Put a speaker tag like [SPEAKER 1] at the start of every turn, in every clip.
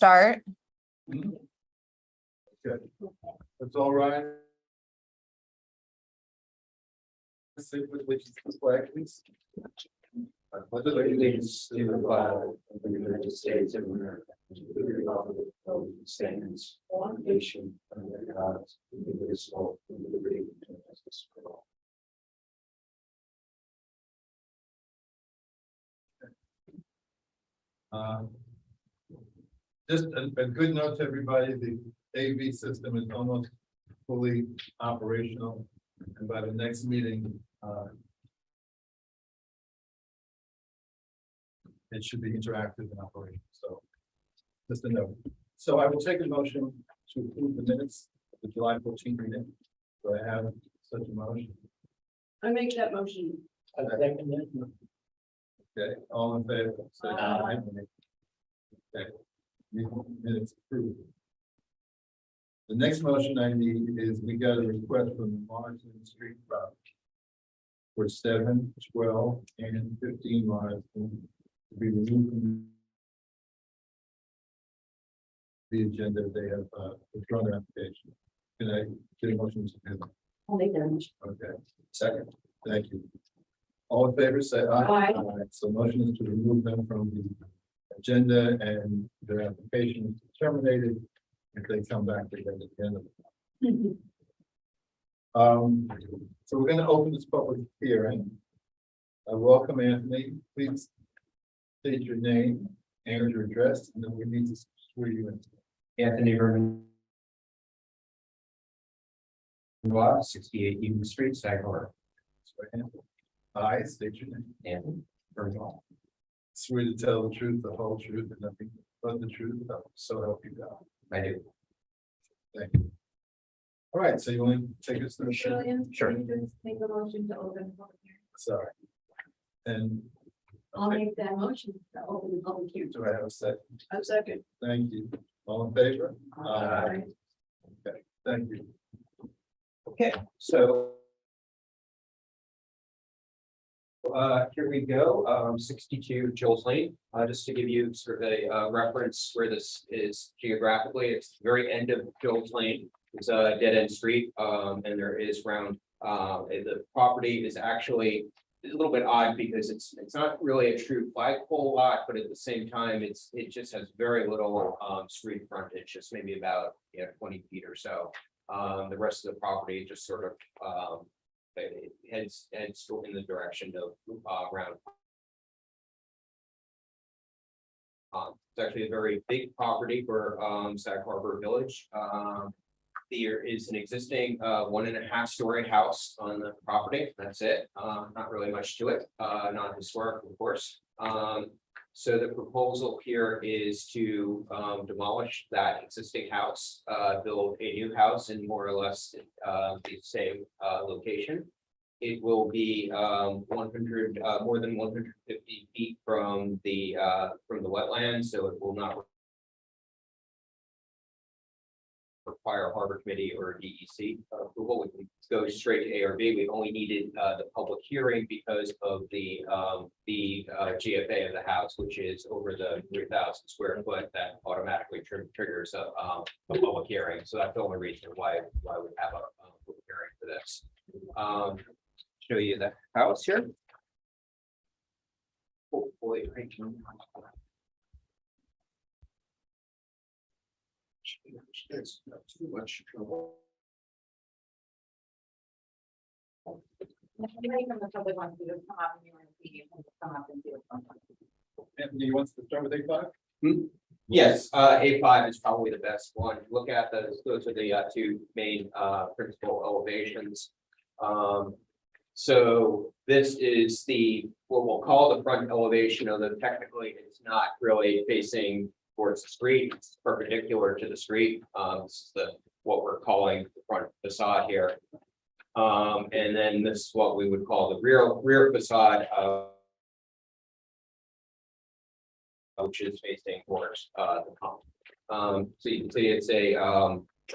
[SPEAKER 1] start.
[SPEAKER 2] Good. That's all right. Which is the flag, please. I pledge allegiance to the flag of the United States of America, to the republic for which it stands, one nation, under God, indivisible, with liberty and justice for all. Just a good note to everybody, the AV system is almost fully operational, and by the next meeting, it should be interactive and operational, so just a note. So I will take a motion to approve the minutes of the July 14th meeting. Do I have such a motion?
[SPEAKER 3] I make that motion.
[SPEAKER 2] Okay, all in favor? Say aye. Okay. Minutes approved. The next motion I need is we got a request from the Marsden Street property for 7, 12, and 15 Marsden to be removed from the agenda. They have withdrawn their application. Can I get a motion to do that?
[SPEAKER 3] I'll make that motion.
[SPEAKER 2] Okay, second. Thank you. All in favor, say aye.
[SPEAKER 3] Aye.
[SPEAKER 2] So motion is to remove them from the agenda and their application is terminated. If they come back, they get at the end of it. So we're going to open this public hearing. I welcome Anthony. Please state your name and your address, and then we need to swear you in.
[SPEAKER 4] Anthony Vernon. 68 Union Street, Sag Harbor.
[SPEAKER 2] I state your name.
[SPEAKER 4] Anthony Vernon.
[SPEAKER 2] Swear to tell the truth, the whole truth, and nothing but the truth. So help you God.
[SPEAKER 4] I do.
[SPEAKER 2] Thank you. All right, so you want to take us through?
[SPEAKER 3] Julian,
[SPEAKER 4] Sure.
[SPEAKER 3] can you just make a motion to open the public hearing?
[SPEAKER 2] Sorry. And
[SPEAKER 3] I'll make that motion to open the public hearing.
[SPEAKER 2] do I have a second?
[SPEAKER 3] A second.
[SPEAKER 2] Thank you. All in favor?
[SPEAKER 3] Aye.
[SPEAKER 2] Okay, thank you.
[SPEAKER 4] Okay, so. Here we go, 62 Joel's Lane, just to give you sort of a reference where this is geographically, it's the very end of Joel's Lane. It's a dead end street, and there is round, the property is actually a little bit odd because it's not really a true flagpole lot, but at the same time, it just has very little street frontage, just maybe about 20 feet or so. The rest of the property just sort of it heads in the direction of round. It's actually a very big property for Sag Harbor Village. There is an existing 1.5 story house on the property. That's it. Not really much to it. Not historic, of course. So the proposal here is to demolish that existing house, build a new house in more or less the same location. It will be 100 more than 150 feet from the wetland, so it will not require Harbor Committee or DEC approval. We can go straight to ARB. We only needed the public hearing because of the GFA of the house, which is over the 3,000 square foot. That automatically triggers a public hearing. So that's the only reason why we have a public hearing for this. Show you the house here. Hopefully, I can. It's not too much trouble.
[SPEAKER 3] Anybody from the public wants to come up and you want to see, come up and do it.
[SPEAKER 2] Anthony wants to start with A5?
[SPEAKER 4] Yes, A5 is probably the best one. Look at those are the two main principal elevations. So this is what we'll call the front elevation, although technically it's not really facing towards the street, it's perpendicular to the street. This is what we're calling the front facade here. And then this is what we would call the rear facade, which is facing towards the common. So you can see it's a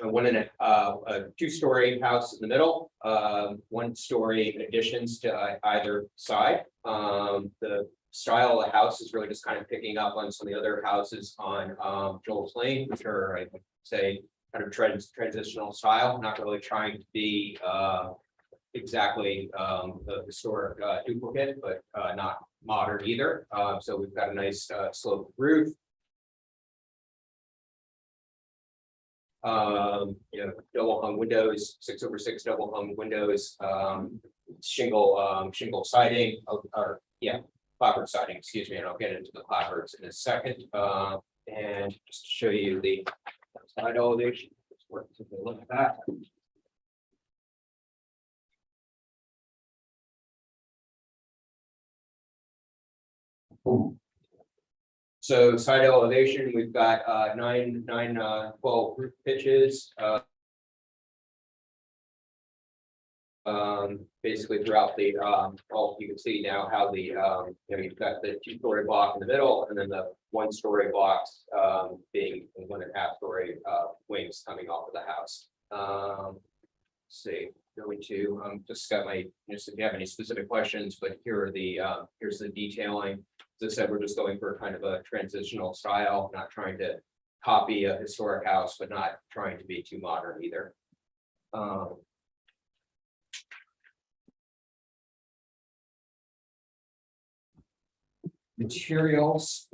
[SPEAKER 4] 2-story house in the middle, 1-story additions to either side. The style of the house is really just kind of picking up on some of the other houses on Joel's Lane, which are, I would say, kind of transitional style, not really trying to be exactly the historic duplicate, but not modern either. So we've got a nice sloped roof. Double hung windows, 6/6 double hung windows, shingle siding, or clapboard siding, excuse me, and I'll get into the clapboards in a second. And just to show you the side elevation, let's work to look at that. So side elevation, we've got 12 roof pitches. Basically throughout the you can see now how the you've got the 2-story block in the middle, and then the 1-story blocks being 1.5-story wings coming off of the house. Let's see, going to just got my if you have any specific questions, but here are the here's the detailing. As I said, we're just going for kind of a transitional style, not trying to copy a historic house, but not trying to be too modern either. Materials.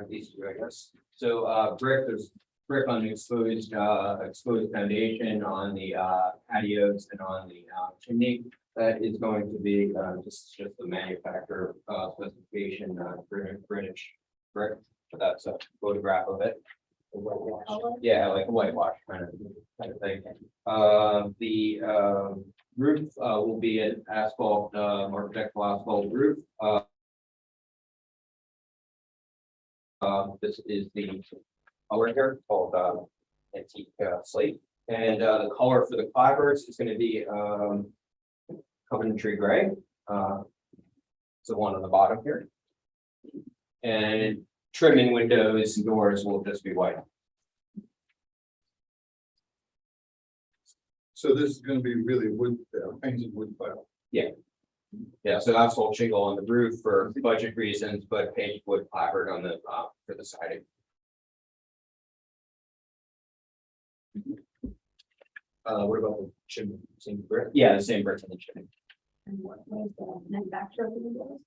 [SPEAKER 4] These two, I guess. So brick, there's brick on the exposed foundation on the patios and on the chimney. That is going to be just the manufacturer specification British brick. So that's a photograph of it. Yeah, like a whitewash kind of thing. The roof will be an asphalt, architectural asphalt roof. This is the color here called antique slate, and the color for the clapboards is going to be Coventry gray. It's the one on the bottom here, and trimming windows and doors will just be white.
[SPEAKER 2] So this is going to be really wood, painted wood tile.
[SPEAKER 4] Yeah, so asphalt shingle on the roof for budget reasons, but painted wood clapboard on the for the siding. What about the chimney? Same brick? Yeah, the same brick in the chimney.
[SPEAKER 3] And what was the manufacturer of the windows?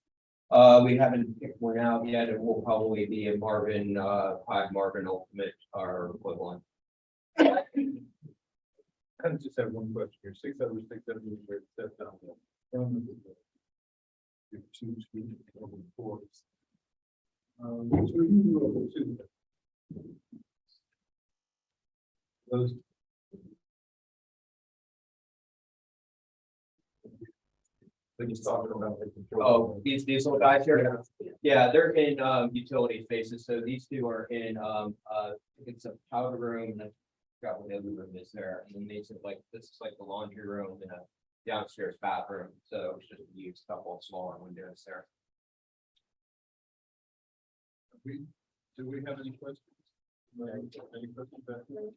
[SPEAKER 4] We haven't picked one out yet. It will probably be a Marvin, Marvin Ultimate or equivalent.
[SPEAKER 2] I just have one question here. 6/6 step down. Two, over 4. Those. They're just talking about the control.
[SPEAKER 4] Oh, these little guys here? Yeah, they're in utility spaces. So these two are in it's a powder room, and I forgot what the other room is there. And then these are like, this is like the laundry room and a downstairs bathroom. So it's just use a couple of smaller windows there.
[SPEAKER 2] Do we have any questions? Any questions back there?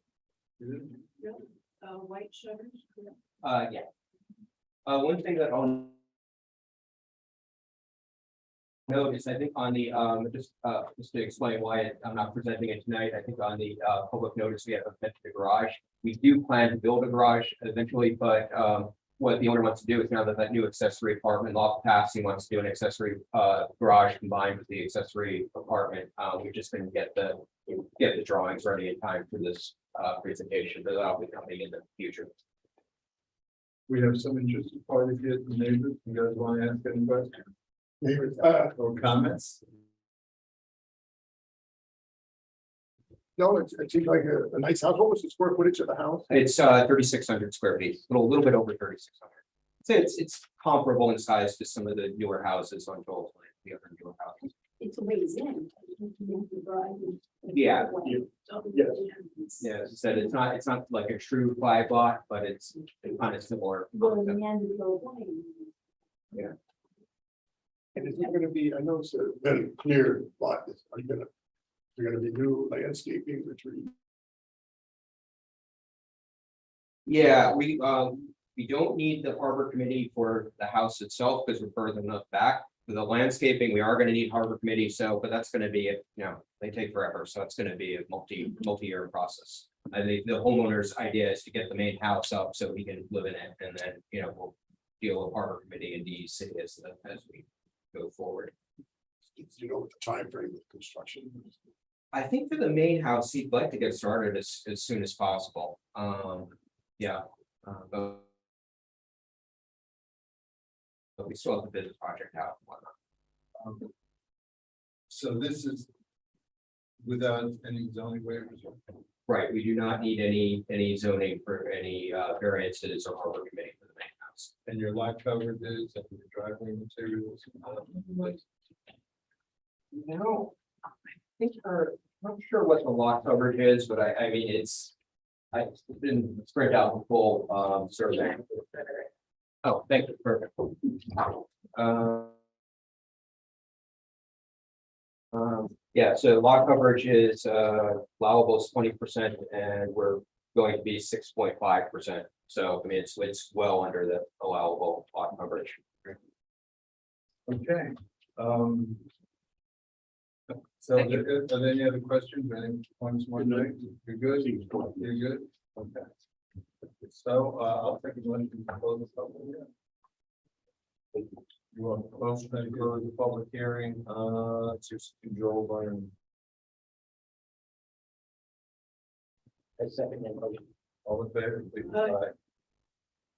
[SPEAKER 3] White shutters.
[SPEAKER 4] Yeah. One thing that I'll notice, I think on the just to explain why I'm not presenting it tonight, I think on the public notice we have a garage. We do plan to build a garage eventually, but what the owner wants to do is now that new accessory apartment loft passed, he wants to do an accessory garage combined with the accessory apartment. We're just going to get the drawings ready in time for this presentation, but that'll be coming in the future.
[SPEAKER 2] We have some interested parties here, the neighbors. You guys want to ask any questions? Neighbors, or comments?
[SPEAKER 1] No, it seems like a nice house. What was the square footage of the house?
[SPEAKER 4] It's 3,600 square feet, a little bit over 3,600. So it's comparable in size to some of the newer houses on Joel's Lane, the other newer houses.
[SPEAKER 3] It's a ways in.
[SPEAKER 4] Yeah.
[SPEAKER 1] Yes.
[SPEAKER 4] Yeah, as I said, it's not like a true 5 lot, but it's kind of similar. Yeah.
[SPEAKER 1] And is it gonna be, I know it's a very clear lot. Are you gonna be new landscaping retreat?
[SPEAKER 4] Yeah, we don't need the harbor committee for the house itself because we're further enough back. For the landscaping, we are gonna need harbor committee, so, but that's gonna be, they take forever, so it's gonna be a multi-year process. I think the homeowner's idea is to get the main house up so he can live in it, and then, we'll deal with harbor committee and DEC as we go forward.
[SPEAKER 1] You know, what the timeframe of construction.
[SPEAKER 4] I think for the main house, he'd like to get started as soon as possible. Yeah. But we still have to bid the project out and whatnot.
[SPEAKER 2] So this is without any zoning waivers.
[SPEAKER 4] Right, we do not need any zoning for any variances or harbor committee for the main house.
[SPEAKER 2] And your lot coverage is and your driveway materials.
[SPEAKER 4] No, I think I'm not sure what the lot coverage is, but I mean, it's been spread out the full survey. Oh, thank you, perfect. Yeah, so lot coverage is allowable is 20%, and we're going to be 6.5%. So I mean, it's well under the allowable lot coverage.
[SPEAKER 2] Okay. So
[SPEAKER 4] Thank you.
[SPEAKER 2] are there any other questions? Any points? One night? You're good? You're good? Okay. So I'll take a motion to close the public hearing. You want to close the public hearing, it's just control by. All in favor, please. Aye.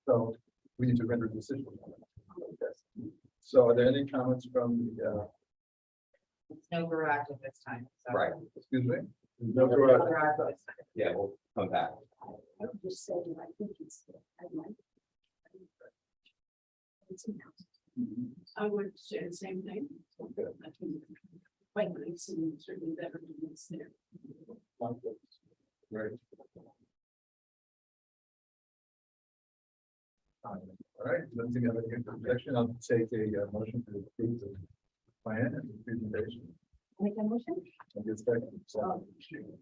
[SPEAKER 2] So we need to render a decision. So are there any comments from the,
[SPEAKER 3] No garage at this time. So.
[SPEAKER 4] Right.
[SPEAKER 2] excuse me?
[SPEAKER 3] No garage at this time.
[SPEAKER 4] Yeah, we'll come back.
[SPEAKER 5] I would just say, I think it's, I like. It's a house. I would say the same thing. I think quite nice and certainly better than what's there.
[SPEAKER 2] Right. All right, let's take another objection. I'll take a motion to approve the plan and the presentation.
[SPEAKER 5] Make a motion?
[SPEAKER 2] And get second. So,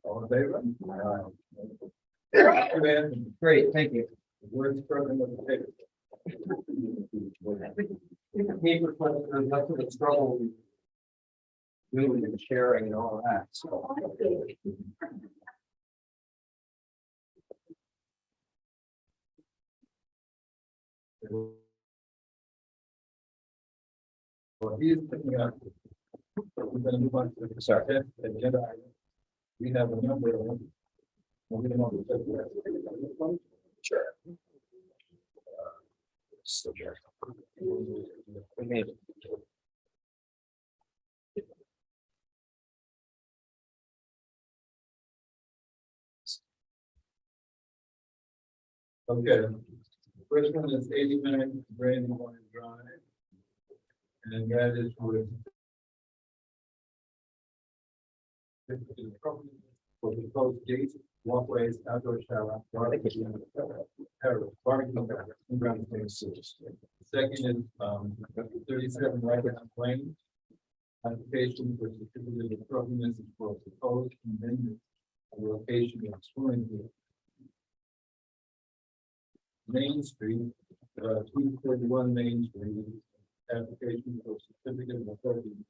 [SPEAKER 2] all in favor?
[SPEAKER 4] Great, thank you.
[SPEAKER 2] Words program of the paper.
[SPEAKER 4] Paper collector, that's what it's trouble. Moving and sharing and all of that, so.
[SPEAKER 2] Well, he is picking up. We're gonna move on to the second agenda item. We have a number of them. We're gonna move to the-
[SPEAKER 4] Sure. Still here. We made it.
[SPEAKER 2] Okay. First one is 89 Brandywine Drive. And that is with. For the proposed gates, walkways, outdoor shower. Barbecue, and ground space. Second is 37 right down Plain. Application for certificate of appropriateness for proposed amendment of location of swimming pool. Main Street, 241 Main Street, application for certificate of appropriateness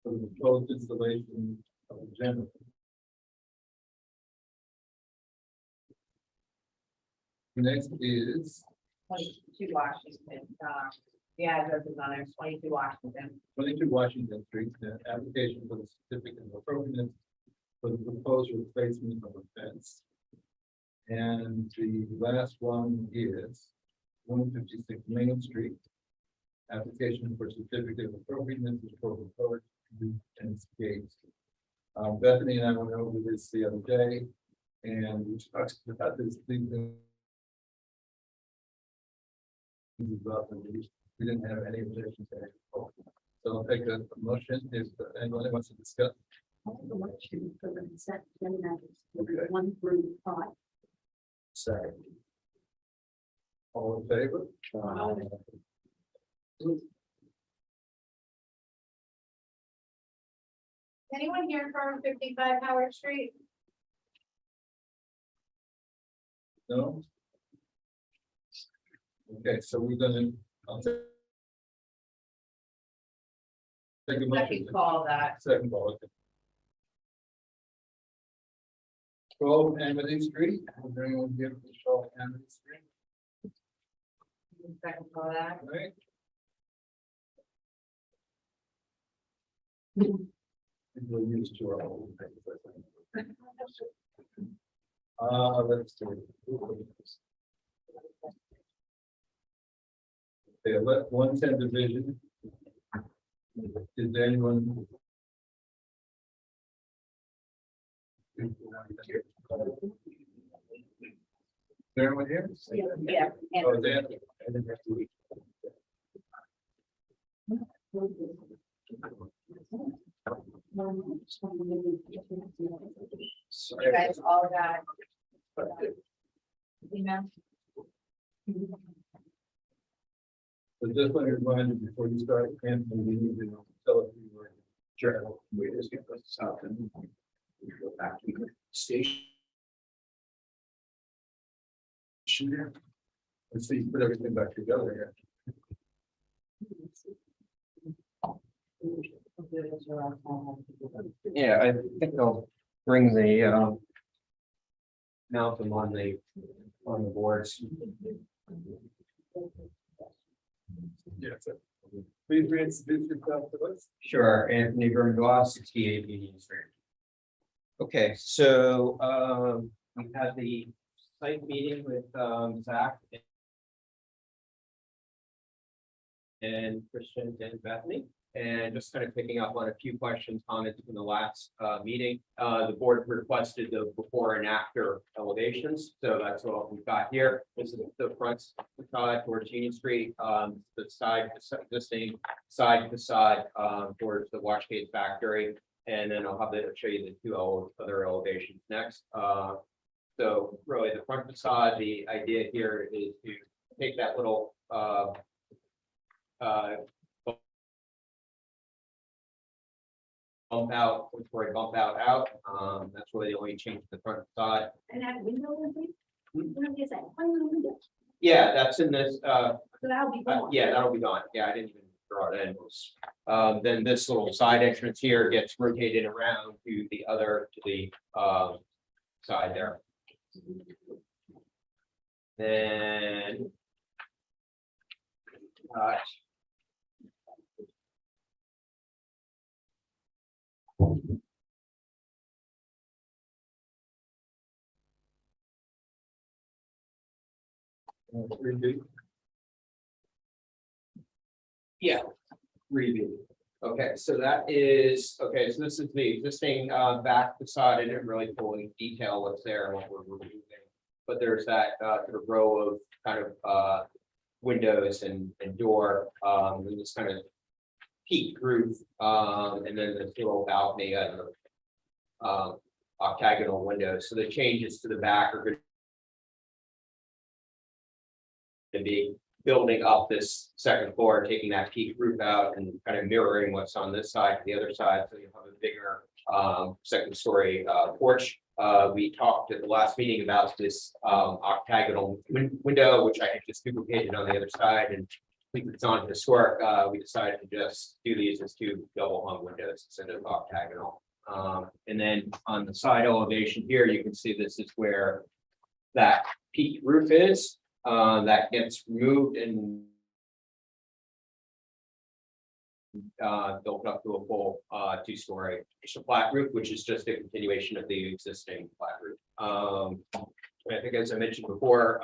[SPEAKER 2] for the proposed installation of a generator. Next is
[SPEAKER 3] 22 Washington. The address is on there. 22 Washington.
[SPEAKER 2] 22 Washington Street, the application for the certificate of appropriateness for the proposed replacement of a fence. And the last one is 156 Main Street. Application for certificate of appropriateness for the proposed fence gates. Bethany and I went over this the other day, and we talked about this thing. We didn't have any objections to it. So I'll take a motion if anyone wants to discuss.
[SPEAKER 5] I have a motion for the consent agenda,
[SPEAKER 2] Okay.
[SPEAKER 5] 1 through 5.
[SPEAKER 2] Second. All in favor?
[SPEAKER 3] Anyone here from 55 Howard Street?
[SPEAKER 2] No? Okay, so we're gonna, I'll take Second
[SPEAKER 3] Let
[SPEAKER 2] motion.
[SPEAKER 3] me call that.
[SPEAKER 2] Second call. Okay. 12 Amity Street. Is there anyone here for 12 Amity Street?
[SPEAKER 3] Second call that.
[SPEAKER 2] All right. We'll use two of them. Let's do it. Okay, let 110 division. Is there anyone? Is there anyone here?
[SPEAKER 3] Yeah. and-
[SPEAKER 2] Oh, Dan.
[SPEAKER 3] You guys all got. Email.
[SPEAKER 2] So just want to remind you before you start, Anthony, we need to tell us who you are.
[SPEAKER 6] Sure, we just get this out and we go back to the station.
[SPEAKER 2] Here. Let's see, put everything back together here.
[SPEAKER 4] Yeah, I think I'll bring the mount them on the boards.
[SPEAKER 2] Yes. Please reintroduce yourself to us.
[SPEAKER 4] Sure, Anthony Burndois, 68 Union Street. Okay, so we had the site meeting with Zach and Christian and Bethany, and just kind of picking up on a few questions, comments from the last meeting. The board requested the before and after elevations, so that's what we've got here. This is the front facade towards Union Street, the side existing side facade towards the wash case factory, and then I'll have to show you the two other elevations next. So really the front facade, the idea here is to take that little bump out, bump out. That's really the only change to the front facade.
[SPEAKER 5] And that window, I think, what is that, one little window,
[SPEAKER 4] Yeah, that's in this,
[SPEAKER 5] so that'll be gone.
[SPEAKER 4] yeah, that'll be gone. Yeah, I didn't even draw it in. Then this little side entrance here gets rotated around to the side there. Then. Yeah, review. Okay, so that is, okay, so this is the existing back facade. I didn't really fully detail what's there and what we're removing. But there's that sort of row of kind of windows and door, and this kind of peak roof, and then this little balcony and octagonal windows. So the changes to the back are going to be building up this second floor, taking that peak roof out and kind of mirroring what's on this side to the other side. So you have a bigger second story porch. We talked at the last meeting about this octagonal window, which I had just duplicated on the other side, and I think it's on historic. We decided to just do these as two double hung windows instead of octagonal. And then on the side elevation here, you can see this is where that peak roof is. That gets removed and built up to a full two-story flat roof, which is just a continuation of the existing flat roof. I think, as I mentioned before,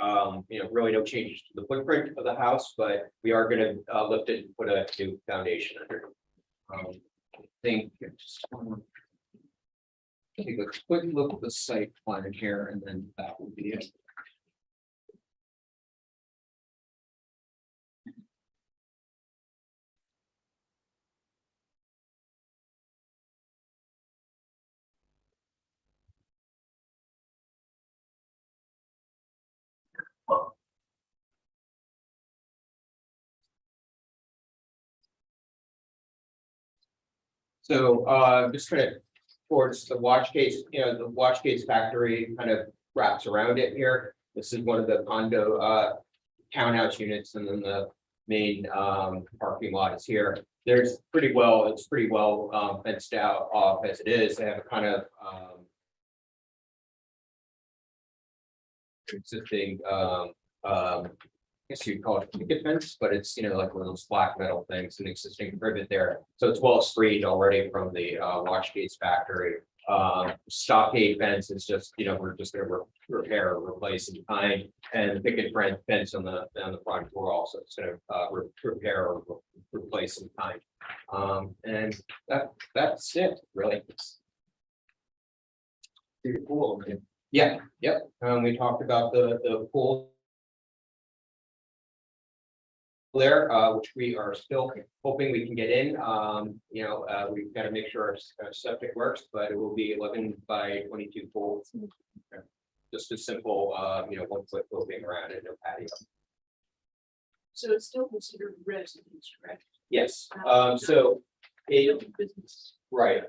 [SPEAKER 4] really no changes to the footprint of the house, but we are going to lift it and put a new foundation under. I think just want to take a quick look at the site plan here, and then that will be it. So just kind of towards the watch case, the watch case factory kind of wraps around it here. This is one of the condo townhouse units, and then the main parking lot is here. It's pretty well fenced out off as it is. They have a kind of existing I guess you'd call it a picket fence, but it's, like one of those black metal things, an existing privet there. So it's well screened already from the watch gates factory. Stockade fence is just, we're just gonna repair or replace in kind. And the picket fence on the front door also, it's gonna repair or replace in kind. And that's it, really.
[SPEAKER 2] Pretty cool, man.
[SPEAKER 4] Yeah, yep. We talked about the pool there, which we are still hoping we can get in. We've got to make sure our septic works, but it will be 11 by 22 pool. Just a simple, 1 foot sloping around it, no patio.
[SPEAKER 5] So it's still considered residence, correct?
[SPEAKER 4] Yes, so
[SPEAKER 5] Business.
[SPEAKER 4] right.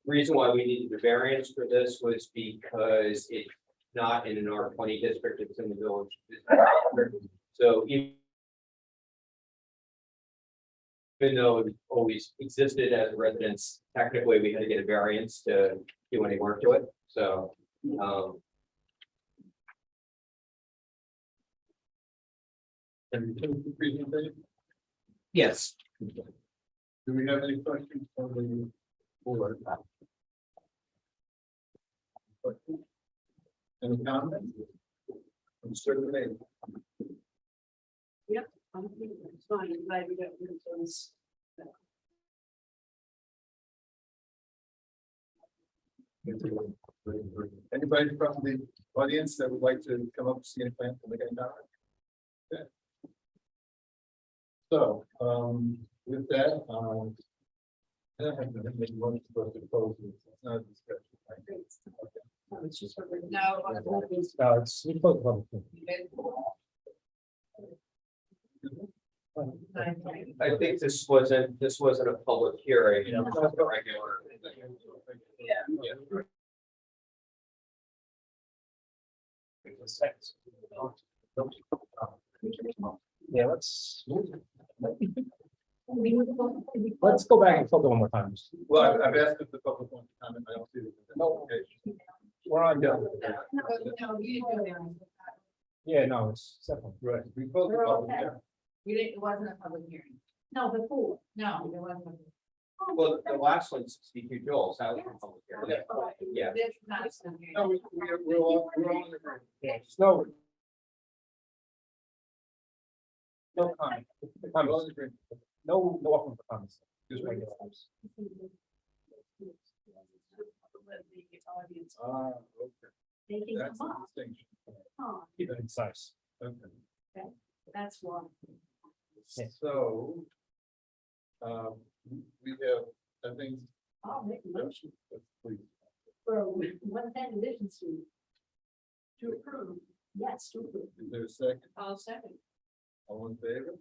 [SPEAKER 4] Reason why we needed the variance for this was because it's not in an R20 district, it's in the village. So even though it always existed as a residence, technically we had to get a variance to do any work to it, so.
[SPEAKER 2] Have you finished the presentation?
[SPEAKER 4] Yes.
[SPEAKER 2] Do we have any questions from the board? Any comments? I'm certainly.
[SPEAKER 5] It's fine, I'm glad we got rid of those.
[SPEAKER 2] Anybody from the audience that would like to come up and see any plan for the game? Okay. So, with that, I don't have to make one supposed to close it. It's not a discussion. Right? Okay.
[SPEAKER 5] It's just.
[SPEAKER 3] No.
[SPEAKER 7] It's we close the public hearing.
[SPEAKER 4] I think this wasn't a public hearing, it was a regular.
[SPEAKER 5] Yeah.
[SPEAKER 7] Yeah, let's go back and filter one more time.
[SPEAKER 2] Well, I've asked if the public wants to comment. I don't see the
[SPEAKER 7] No.
[SPEAKER 2] notification.
[SPEAKER 7] We're on.
[SPEAKER 5] No, you didn't go there.
[SPEAKER 7] Yeah, no, it's separate.
[SPEAKER 2] Right, we closed the
[SPEAKER 3] We're
[SPEAKER 2] public
[SPEAKER 3] okay.
[SPEAKER 2] hearing.
[SPEAKER 3] It wasn't a public hearing.
[SPEAKER 5] No, before.
[SPEAKER 3] No, there wasn't.
[SPEAKER 4] Well, the last one, 62 Joel's, that was a public hearing. Yeah.
[SPEAKER 3] This is not a public hearing.
[SPEAKER 2] No, we're all in agreement.
[SPEAKER 7] Yeah, no. No comment.
[SPEAKER 2] We're all in agreement.
[SPEAKER 7] No welcome for comments.
[SPEAKER 2] Just
[SPEAKER 7] Regular.
[SPEAKER 5] Let the audience.
[SPEAKER 2] Okay.
[SPEAKER 5] They can
[SPEAKER 2] That's
[SPEAKER 5] come
[SPEAKER 2] the
[SPEAKER 5] up.
[SPEAKER 2] distinction.
[SPEAKER 5] Huh,
[SPEAKER 7] Keep it concise.
[SPEAKER 2] Okay.
[SPEAKER 5] that's one.
[SPEAKER 2] So. We have, I think.
[SPEAKER 5] I'll make a motion
[SPEAKER 2] Please.
[SPEAKER 5] for 110 Edition Street. To approve, yes, to approve.
[SPEAKER 2] Is there a second?
[SPEAKER 5] I'll second.
[SPEAKER 2] All in favor?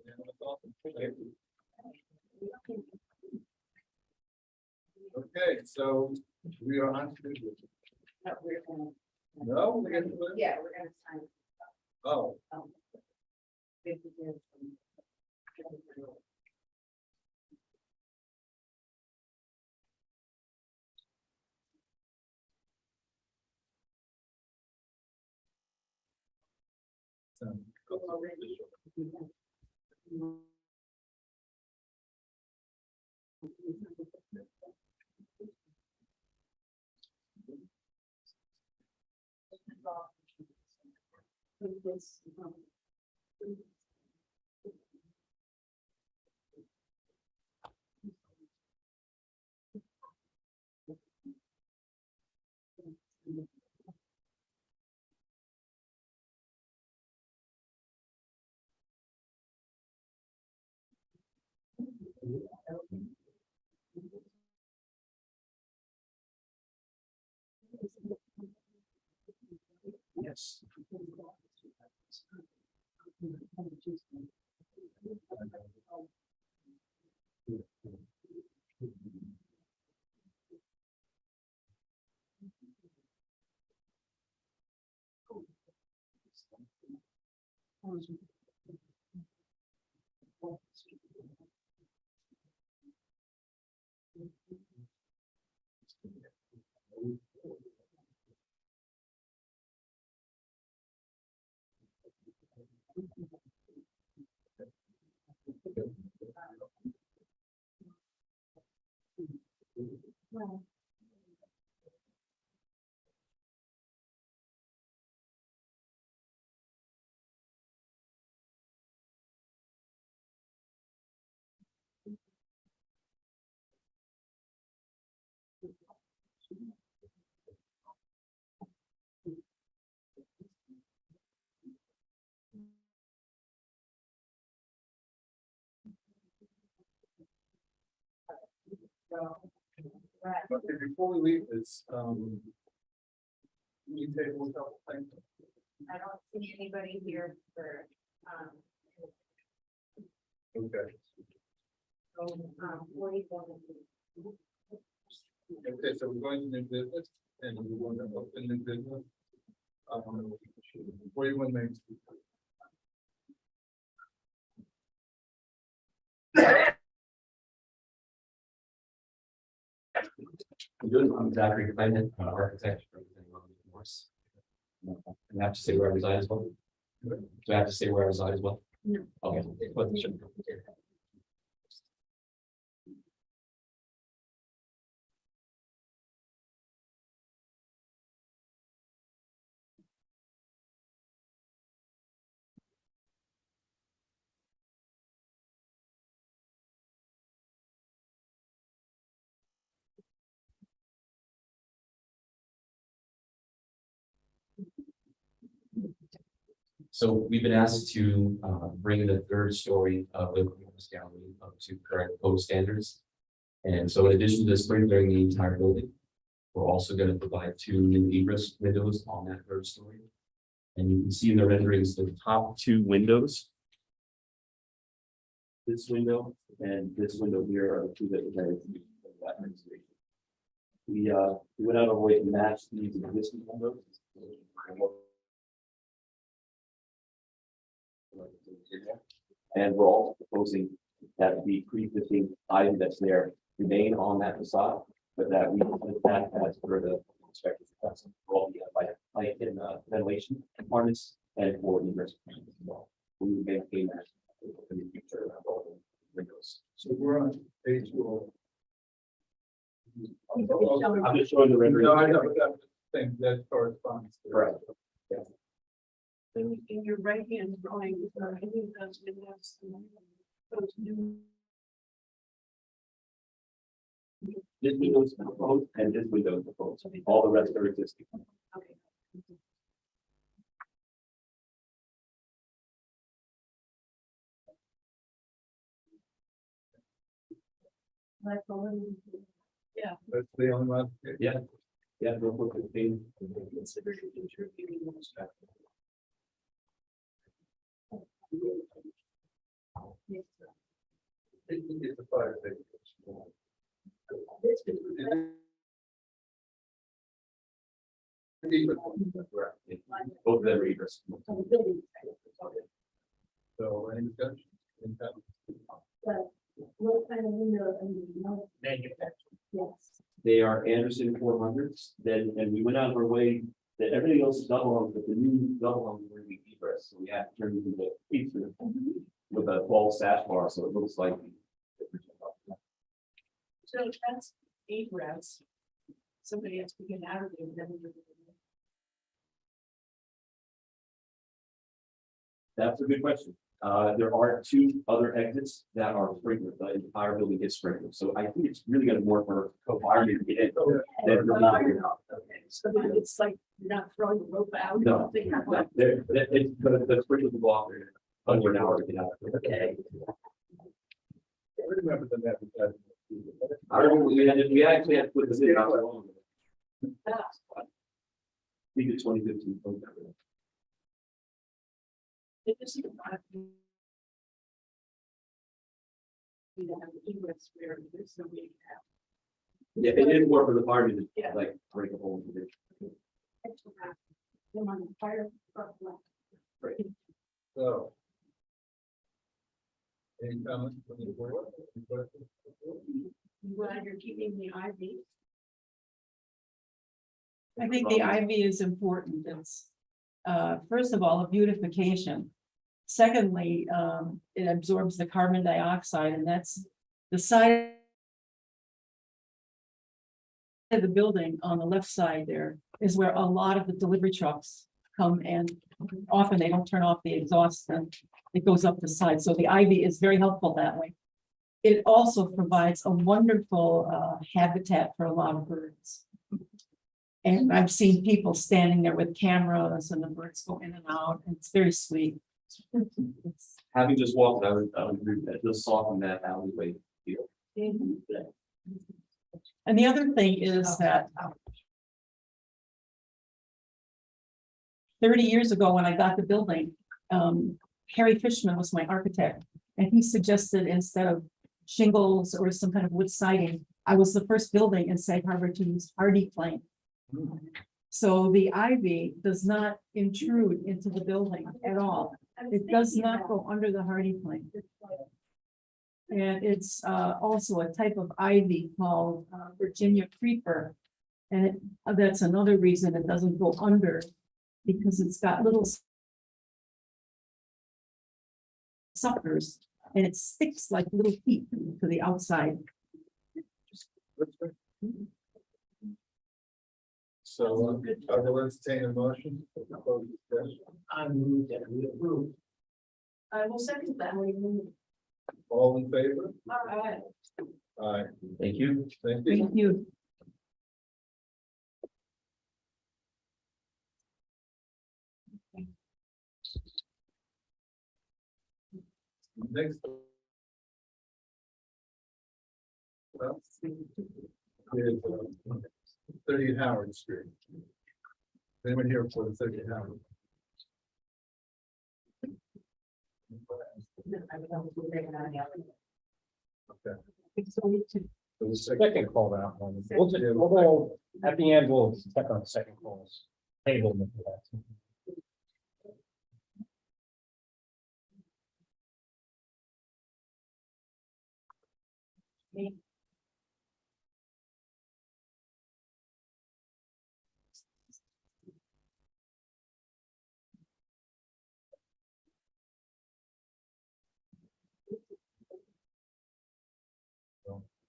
[SPEAKER 2] Unanimous, awesome. Thank you. Okay, so we are on to.
[SPEAKER 3] No, we're gonna.
[SPEAKER 2] No, we get to it?
[SPEAKER 3] Yeah, we're gonna sign.
[SPEAKER 2] Oh,
[SPEAKER 3] We have to do some-
[SPEAKER 2] go already.
[SPEAKER 7] Yes.
[SPEAKER 2] Okay, before we leave this, you take a couple things.
[SPEAKER 3] I don't see anybody here for,
[SPEAKER 2] Okay.
[SPEAKER 3] 41.
[SPEAKER 2] Okay, so we're going to new business and we want to open new business. 41 Main Street.
[SPEAKER 8] Good, I'm Zachary Clement, architect representing on the course. And I have to say where I reside as well. Do I have to say where I reside as well?
[SPEAKER 5] No.
[SPEAKER 8] Okay. But it shouldn't. So we've been asked to bring the third story of the gallery up to current code standards. And so in addition to sprinklering the entire building, we're also going to provide 2 new egress windows on that third story. And you can see in the renderings the top 2 windows. This window and this window here are the 2 that we're going to use for that restoration. We went out of our way to match these existing windows. And we're also proposing that the pre-existing item that's there remain on that facade, but that we put that as per the inspector's request for all the light and ventilation compartments and for egress as well. We will maintain that in the future of all the windows.
[SPEAKER 2] So we're on page 4.
[SPEAKER 8] I'm just showing the rendering.
[SPEAKER 2] No, I know, but that's the thing that corresponds to.
[SPEAKER 8] Correct.
[SPEAKER 5] In your right hand drawing, any of those windows, those new.
[SPEAKER 8] This window is proposed and this window is proposed. All the rest are existing.
[SPEAKER 5] Okay. Like the one, yeah,
[SPEAKER 2] That's the only one.
[SPEAKER 8] Yeah. Yeah, go for the thing.
[SPEAKER 5] considered contributing those.
[SPEAKER 2] It's a fire thing.
[SPEAKER 8] Both of them are egress.
[SPEAKER 2] So any discussion?
[SPEAKER 5] What kind of window? Yes.
[SPEAKER 8] They are Anderson 400s. Then, and we went out of our way that everything else is double hung, but the new double hung were the egress. So we have to turn it into a piece with a false sash bar, so it looks like.
[SPEAKER 5] So that's egress. Somebody has to get out of there. Then
[SPEAKER 8] That's a good question. There are 2 other exits that are sprinkled. The entire building gets sprinkled. So I think it's really going to more for fire to get in. Than for not.
[SPEAKER 5] Okay, so then it's like you're not throwing the rope out.
[SPEAKER 8] No.
[SPEAKER 5] They have like,
[SPEAKER 8] It's the sprinkled will go off there under an hour to get out.
[SPEAKER 5] okay.
[SPEAKER 2] I remember the advertising.
[SPEAKER 8] I remember we actually had to put this in. Not long ago.
[SPEAKER 5] Ah,
[SPEAKER 8] I think it's 2015.
[SPEAKER 5] it isn't about you. You have egress where there's no way to have.
[SPEAKER 8] Yeah, it didn't work for the fire to
[SPEAKER 5] Yeah.
[SPEAKER 8] like break a hole in it.
[SPEAKER 5] Extra half. Then on the fire. Front left.
[SPEAKER 8] Right.
[SPEAKER 2] So. Any comments from the board? Any questions?
[SPEAKER 5] I'm glad you're keeping the ivy. I think the ivy is important. It's, first of all, a beautification. Secondly, it absorbs the carbon dioxide, and that's the side of the building on the left side there is where a lot of the delivery trucks come, and often they don't turn off the exhaust and it goes up the side. So the ivy is very helpful that way. It also provides a wonderful habitat for a lot of birds. And I've seen people standing there with cameras and the birds go in and out, and it's very sweet.
[SPEAKER 8] Having just walked, I would agree with that, just soften that alleyway feel.
[SPEAKER 5] And the other thing is that 30 years ago, when I got the building, Harry Fishman was my architect, and he suggested instead of shingles or some kind of wood siding, I was the first building in Sag Harbor to use hardy plank. So the ivy does not intrude into the building at all. It does not go under the hardy plank. And it's also a type of ivy called Virginia creeper. And that's another reason it doesn't go under, because it's got little suckers, and it sticks like little feet to the outside.
[SPEAKER 2] So, I will entertain a motion.
[SPEAKER 6] I move that we approve.
[SPEAKER 5] I will second that.
[SPEAKER 2] All in favor?
[SPEAKER 5] All right.
[SPEAKER 2] Aye.
[SPEAKER 8] Thank you.
[SPEAKER 2] Thank you.
[SPEAKER 5] Thank you.
[SPEAKER 2] Next. Is 30 Howard Street. Anyone here for the 30 Howard? Okay. So the second,
[SPEAKER 7] Second call that one. We'll go, at the end, we'll check on the second calls. Table them for that.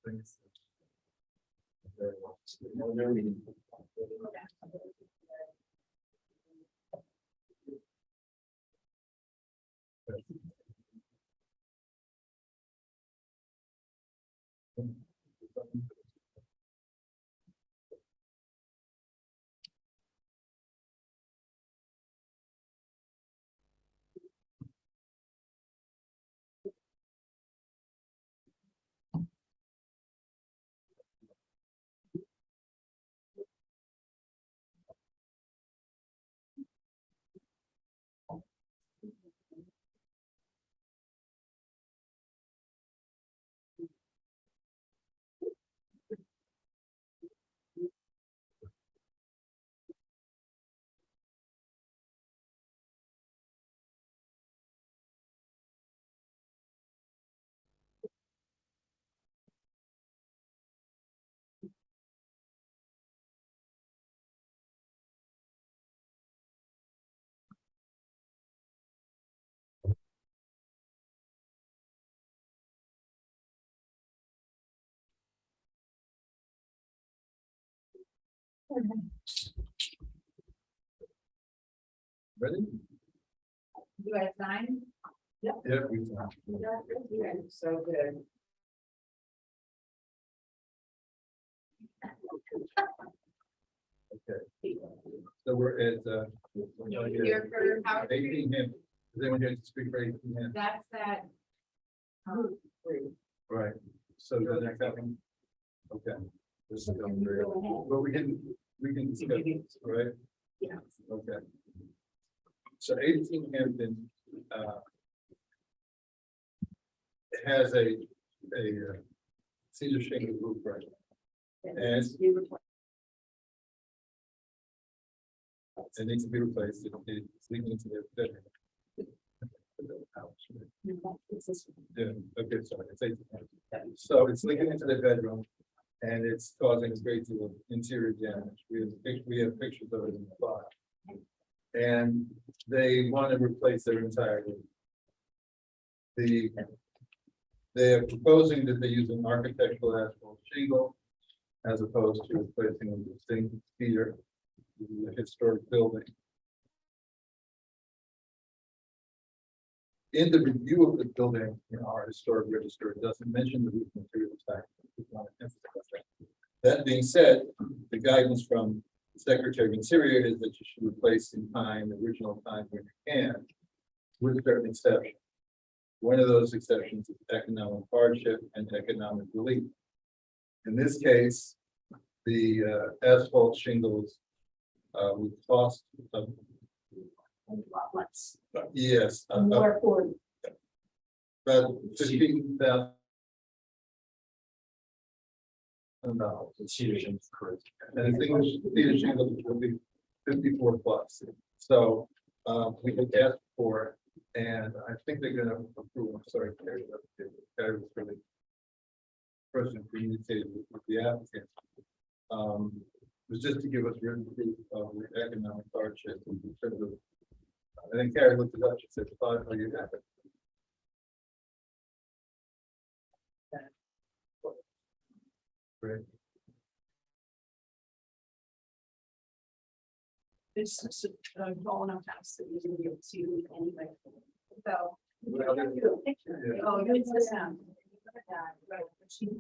[SPEAKER 2] thanks. Ready?
[SPEAKER 3] You guys sign?
[SPEAKER 2] Yeah, we can.
[SPEAKER 3] So good.
[SPEAKER 2] Okay. So we're at,
[SPEAKER 3] Here for Howard Street.
[SPEAKER 2] 18 Hampton. Is anyone here to speak for 18 Hampton?
[SPEAKER 3] That's that.
[SPEAKER 2] Right, so the next one. Okay. This is going through, but we can discuss, this, right?
[SPEAKER 5] Yeah.
[SPEAKER 2] Okay. So 18 Hampton, it has a cedar shingle roof, right? And it needs to be replaced, it's leaking into the bedroom. Yeah, okay, sorry, it's 8 to 10. So it's linking into the bedroom. And it's causing a great deal of interior damage. We have pictures of it in the file. And they want to replace their entire roof. They are proposing that they use an architectural asphalt shingle as opposed to replacing a distinct cedar. This is a historic building. In the review of the building in our historic register, it doesn't mention the roof material type. That being said, the guidance from the Secretary of Interior is that you should replace in time, the original time when you can, with certain exceptions. One of those exceptions is economic hardship and economic relief. In this case, the asphalt shingles would cost yes,
[SPEAKER 5] More for
[SPEAKER 2] about $15,000.
[SPEAKER 8] Cedar shingles, correct.
[SPEAKER 2] And I think the shingles will be 54 plus. So we could ask for it, and I think they're gonna approve. I'm sorry, Carrie was really person communicated with the applicant. It was just to give us written proof of the economic hardship in terms of. I think Carrie looked it up. She said, "5 million." Great.
[SPEAKER 5] this grown up house that you're gonna be able to see it anyway.
[SPEAKER 3] So.
[SPEAKER 2] Well,
[SPEAKER 3] I'll do a picture.
[SPEAKER 2] yeah.
[SPEAKER 3] Oh, it's this one. Right, but she has.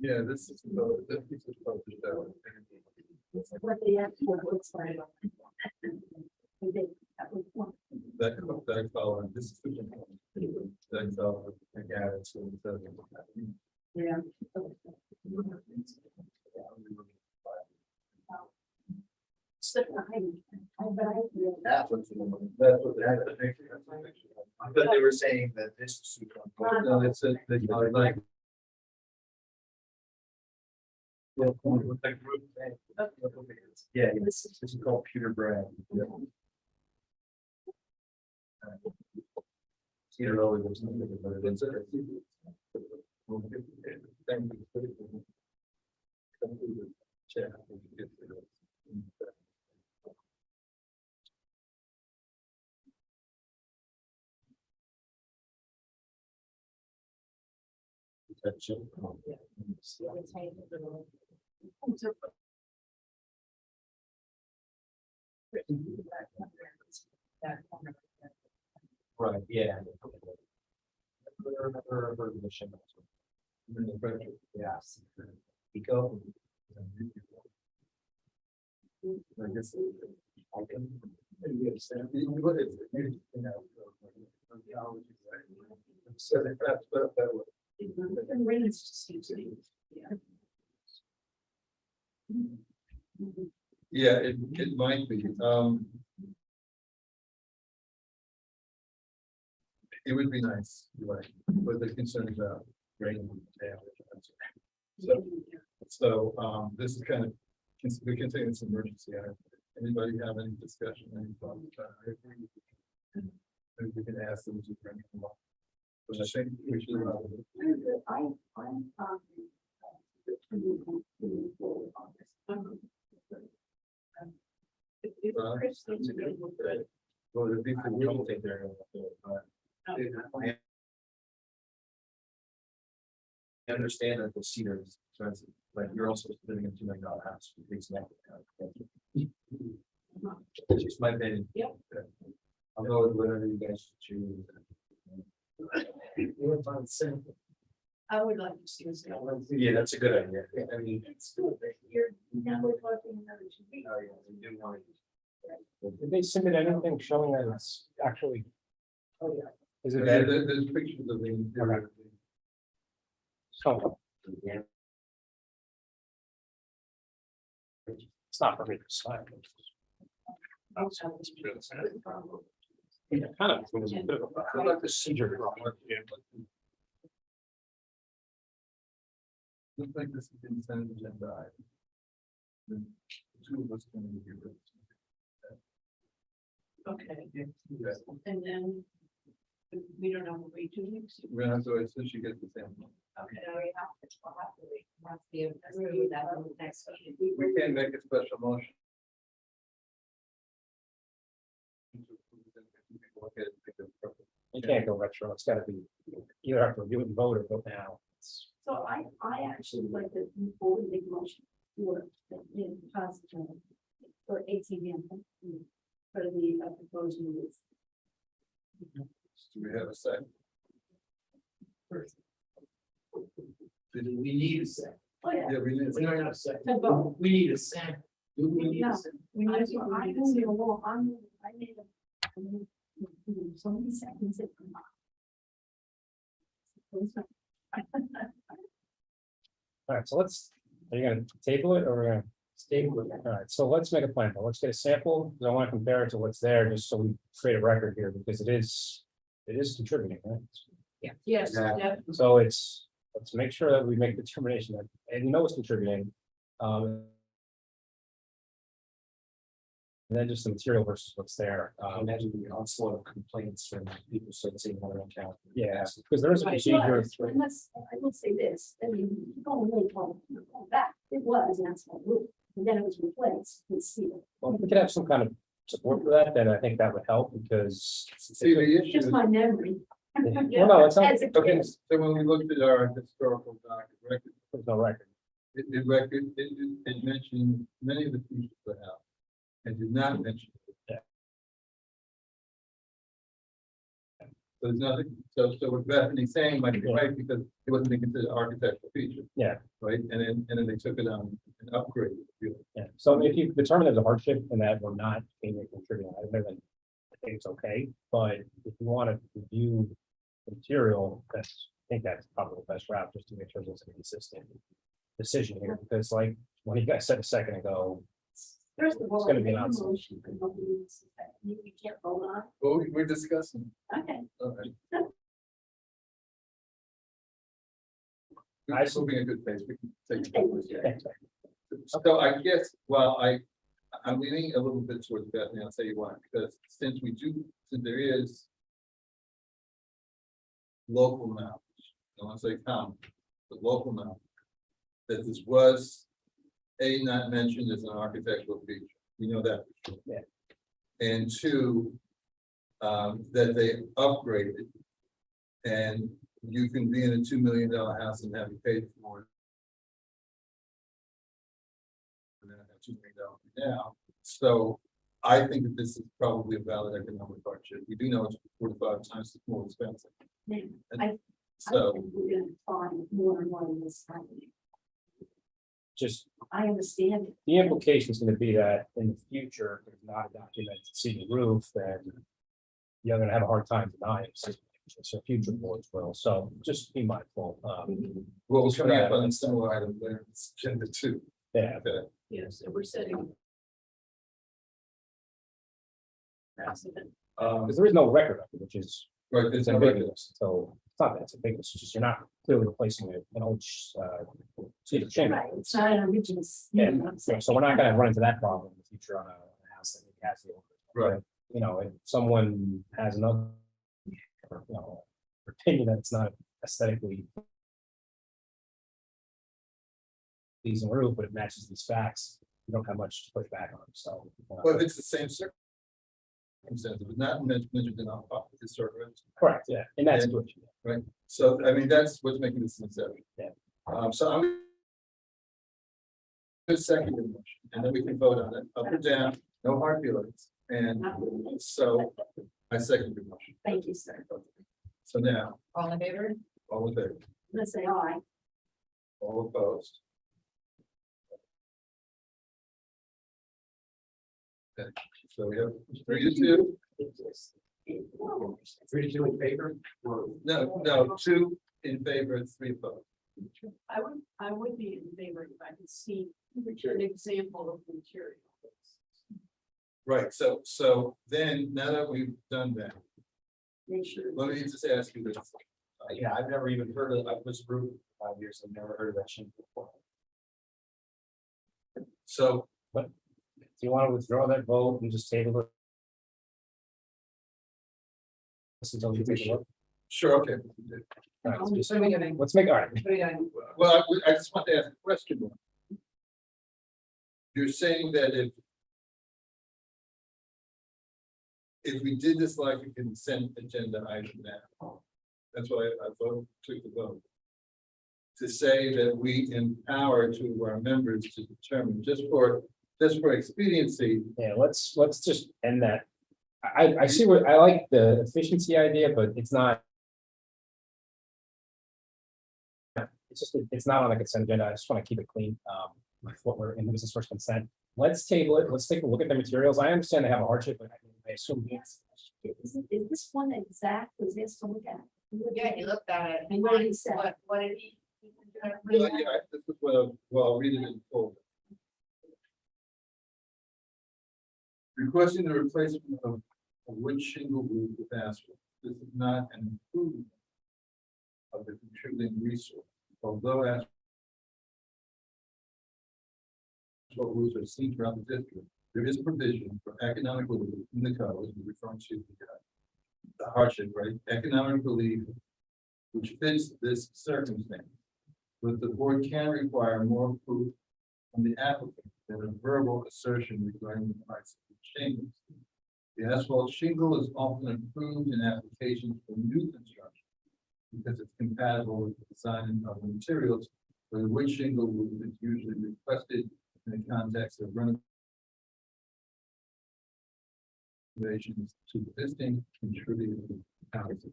[SPEAKER 2] Yeah, this is this piece is published out.
[SPEAKER 5] What they actually looks like.
[SPEAKER 2] That color, this is that color, again, it's.
[SPEAKER 5] Yeah.
[SPEAKER 6] That's what they had to make. I thought they were saying that this is super.
[SPEAKER 2] No, it's a, like.
[SPEAKER 6] Yeah, this is called pewter brand. Cedar always looks like it, but it's a. Right, yeah. Yes. Eco.
[SPEAKER 2] I guess.
[SPEAKER 6] I can.
[SPEAKER 2] So that's that way. Yeah, it might be, it would be nice, you're right, but they're concerned about rain damage. So, this is kind of, we can say it's an emergency. Anybody have any discussion, any thoughts? I agree. Maybe we can ask them to bring them up. But I think we should. Well, it'd be for the real estate there.
[SPEAKER 6] I understand that the cedar is expensive, but you're also living in $2 million house. It's not. It's just my opinion.
[SPEAKER 5] Yep.
[SPEAKER 6] I'll go with whatever you guys choose.
[SPEAKER 5] I would like to see us go.
[SPEAKER 6] Yeah, that's a good idea. I mean.
[SPEAKER 5] It's good, but you're now we're talking another 2 weeks.
[SPEAKER 6] Oh, yeah, we do want to.
[SPEAKER 7] Did they submit anything showing that it's actually Is it
[SPEAKER 2] There-
[SPEAKER 7] that?
[SPEAKER 2] There's pictures of the interior.
[SPEAKER 7] So. It's not for me to sign. Yeah, kind of, it was a bit of a procedure.
[SPEAKER 2] Looks like this is consent agenda. item. The two of us can review it.
[SPEAKER 9] Okay,
[SPEAKER 2] Yeah.
[SPEAKER 9] and then we don't know, wait 2 weeks.
[SPEAKER 2] We're gonna have to wait till she gets the sample.
[SPEAKER 9] Okay.
[SPEAKER 3] No, we have to, we'll have to wait. Once the, that next meeting.
[SPEAKER 2] We can make a special motion.
[SPEAKER 7] You can't go retro, it's gotta be, you have to review it and vote or vote now.
[SPEAKER 9] So I actually would like to move forward, make a motion for the positive for ATM. For the proposed rules.
[SPEAKER 2] Do we have a second?
[SPEAKER 6] Do we need a second?
[SPEAKER 9] Oh, yeah.
[SPEAKER 2] Yeah, we need.
[SPEAKER 6] We're not gonna second.
[SPEAKER 9] To vote.
[SPEAKER 6] We need a second. Do we need
[SPEAKER 9] No.
[SPEAKER 6] a second?
[SPEAKER 9] I made so many seconds.
[SPEAKER 7] All right, so are you gonna table it or we're gonna? Table it. All right, so let's make a plan, let's get a sample, because I want to compare it to what's there, just so we create a record here, because it is contributing, right?
[SPEAKER 9] Yes,
[SPEAKER 6] Yeah.
[SPEAKER 9] yeah.
[SPEAKER 7] So let's make sure that we make the determination that, and you know it's contributing. And then just the material versus what's there.
[SPEAKER 8] Imagine the onslaught of complaints from people starting saying on their account.
[SPEAKER 7] Yeah, because there is a
[SPEAKER 9] Right,
[SPEAKER 7] procedure.
[SPEAKER 9] unless, I will say this, I mean, going way going back, it was an asphalt roof, and then it was replaced with steel.
[SPEAKER 7] Well, if we could have some kind of support for that, then I think that would help, because.
[SPEAKER 2] See, the issue
[SPEAKER 9] Just
[SPEAKER 2] is,
[SPEAKER 9] my memory.
[SPEAKER 7] Well, no, it's not,
[SPEAKER 9] As a
[SPEAKER 2] okay,
[SPEAKER 9] kid.
[SPEAKER 2] so when we looked at our historical document record,
[SPEAKER 7] there's no record.
[SPEAKER 2] it mentioned many of the features of the house. And did not mention.
[SPEAKER 7] Yeah.
[SPEAKER 2] So there's nothing, so what Bethany's saying might be right, because it wasn't being considered architectural feature.
[SPEAKER 7] Yeah.
[SPEAKER 2] Right, and then they took it on and upgraded it.
[SPEAKER 7] Yeah, so if you determine there's a hardship and that we're not being a contributing item, then I think it's okay, but if you want to review the material, I think that's probably the best route, just to make sure there's a consistent decision here, because like, when you guys said a second ago,
[SPEAKER 9] First of all,
[SPEAKER 7] It's gonna be an
[SPEAKER 9] make a
[SPEAKER 7] answer.
[SPEAKER 9] motion, but nobody needs to say, you can't vote on,
[SPEAKER 2] Well, we're discussing.
[SPEAKER 9] okay.
[SPEAKER 2] Okay.
[SPEAKER 7] I-
[SPEAKER 2] Moving a good pace, we can take.
[SPEAKER 9] Okay.
[SPEAKER 2] So I guess, well, I'm leaning a little bit towards Bethany, I'll tell you why, because since there is local knowledge, I want to say common, but local knowledge, that this was not mentioned as an architectural feature, we know that for sure.
[SPEAKER 7] Yeah.
[SPEAKER 2] And two, that they upgraded, and you can be in a $2 million house and have it paid for it. And then have $2 million now, so I think that this is probably a valid economic hardship. We do know it's 4 to 5 times more expensive.
[SPEAKER 9] Now,
[SPEAKER 2] And
[SPEAKER 9] I
[SPEAKER 2] So,
[SPEAKER 9] think we're gonna find more and more in this happening.
[SPEAKER 7] just
[SPEAKER 9] I understand it.
[SPEAKER 7] the implication is gonna be that in the future, if there's not a documented city roof, then you're gonna have a hard time denying it. So future boards will, so just be mindful.
[SPEAKER 2] what was coming up on a similar item there, it's agenda 2.
[SPEAKER 7] Yeah,
[SPEAKER 2] Okay.
[SPEAKER 9] Yes, so we're setting. Precedent.
[SPEAKER 7] because there is no record of it, which is
[SPEAKER 2] Right, there's
[SPEAKER 7] it's
[SPEAKER 2] no record.
[SPEAKER 7] ambiguous, so it's not that it's ambiguous, it's just you're not clearly replacing an old cedar shingle.
[SPEAKER 9] Right, it's not an original.
[SPEAKER 7] Yeah,
[SPEAKER 9] I'm saying.
[SPEAKER 7] so we're not gonna run into that problem in the future on a house that has the.
[SPEAKER 2] Right.
[SPEAKER 7] You know, if someone has another, opinion that it's not aesthetically pleasing roof, but it matches these facts, you don't have much to push back on, so.
[SPEAKER 2] Well, if it's the same circumstance, it was not mentioned in our historic records.
[SPEAKER 7] Correct, yeah, in that
[SPEAKER 2] And-
[SPEAKER 7] situation.
[SPEAKER 2] So, I mean, that's what's making this an exception.
[SPEAKER 7] Yeah.
[SPEAKER 2] So I'm. Just second the motion, and then we can vote on it, up or down, no hard feelings, and so I second the motion.
[SPEAKER 9] Thank you, sir.
[SPEAKER 2] So now,
[SPEAKER 3] All in favor?
[SPEAKER 2] all in favor,
[SPEAKER 9] Let's say aye.
[SPEAKER 2] all opposed. Okay, so we have 3 to 2.
[SPEAKER 6] Three to two in favor?
[SPEAKER 2] No, two in favor, three opposed.
[SPEAKER 9] I would be in favor if I could see an example of material.
[SPEAKER 2] Right, so then, now that we've done that,
[SPEAKER 9] Make sure.
[SPEAKER 2] let me just ask you this.
[SPEAKER 6] Yeah, I've never even heard of, I was group for 5 years, I've never heard of that shingle before.
[SPEAKER 2] So,
[SPEAKER 7] Do you want to withdraw that vote and just table it? Until you take a look?
[SPEAKER 2] sure, okay.
[SPEAKER 7] All right,
[SPEAKER 3] What
[SPEAKER 7] just-
[SPEAKER 3] are we doing?
[SPEAKER 7] Let's make, all right,
[SPEAKER 3] What are we doing?
[SPEAKER 2] Well, I just want to ask a question. You're saying that if we did this like a consent agenda item now, that's why I took the vote. To say that we empower two of our members to determine just for expediency,
[SPEAKER 7] yeah, let's just end that. I see what, I like the efficiency idea, but it's not. It's just, it's not on the consent agenda, I just want to keep it clean, with what we're in, this is first consent. Let's table it, let's take a look at the materials, I understand they have a hardship, but I assume.
[SPEAKER 9] Yes. Is this one exact, was this to look at?
[SPEAKER 3] Yeah, he looked at it.
[SPEAKER 9] And what did he say?
[SPEAKER 3] What did he?
[SPEAKER 2] well, yeah, this is what, well, I'll read it in full. Requesting the replacement of a wood shingle roof with asphalt. This is not an improvement of the contributing resource, although asphalt roofs are seen throughout the district. There is provision for economic relief in the code, as we refer to the hardship, right? Economic relief, which fits this circumstance. But the board can require more proof from the applicant than a verbal assertion regarding the price of the shingles. The asphalt shingle is often approved in applications for new construction because it's compatible with the design of the materials, where the wood shingle roof is usually requested in the context of renovations to existing contributing houses.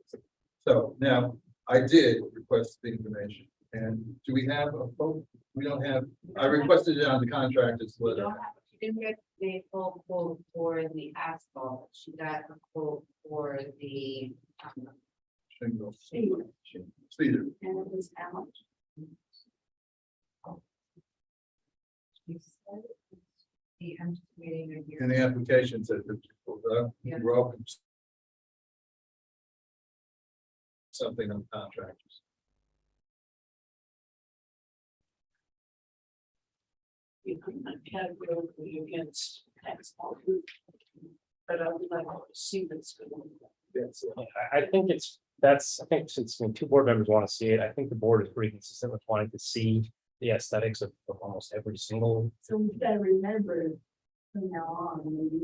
[SPEAKER 2] So now, I did request the information, and do we have a vote? We don't have, I requested it on the contractor's
[SPEAKER 3] We
[SPEAKER 2] letter.
[SPEAKER 3] don't have, she didn't get the full quote for the asphalt, she got a quote for the.
[SPEAKER 2] Shingle.
[SPEAKER 9] Cedar.
[SPEAKER 2] Cedar.
[SPEAKER 9] And it was how much?
[SPEAKER 3] The I'm just reading right here.
[SPEAKER 2] In the application said that
[SPEAKER 3] Yeah.
[SPEAKER 2] you're welcome. Something on contractors.
[SPEAKER 9] You could not categorically against asphalt roof. But I would like to see this.
[SPEAKER 2] Yes.
[SPEAKER 7] I think I think since when two board members want to see it, I think the board is pretty consistent with wanting to see the aesthetics of almost every single.
[SPEAKER 9] So we've got to remember from now on, when we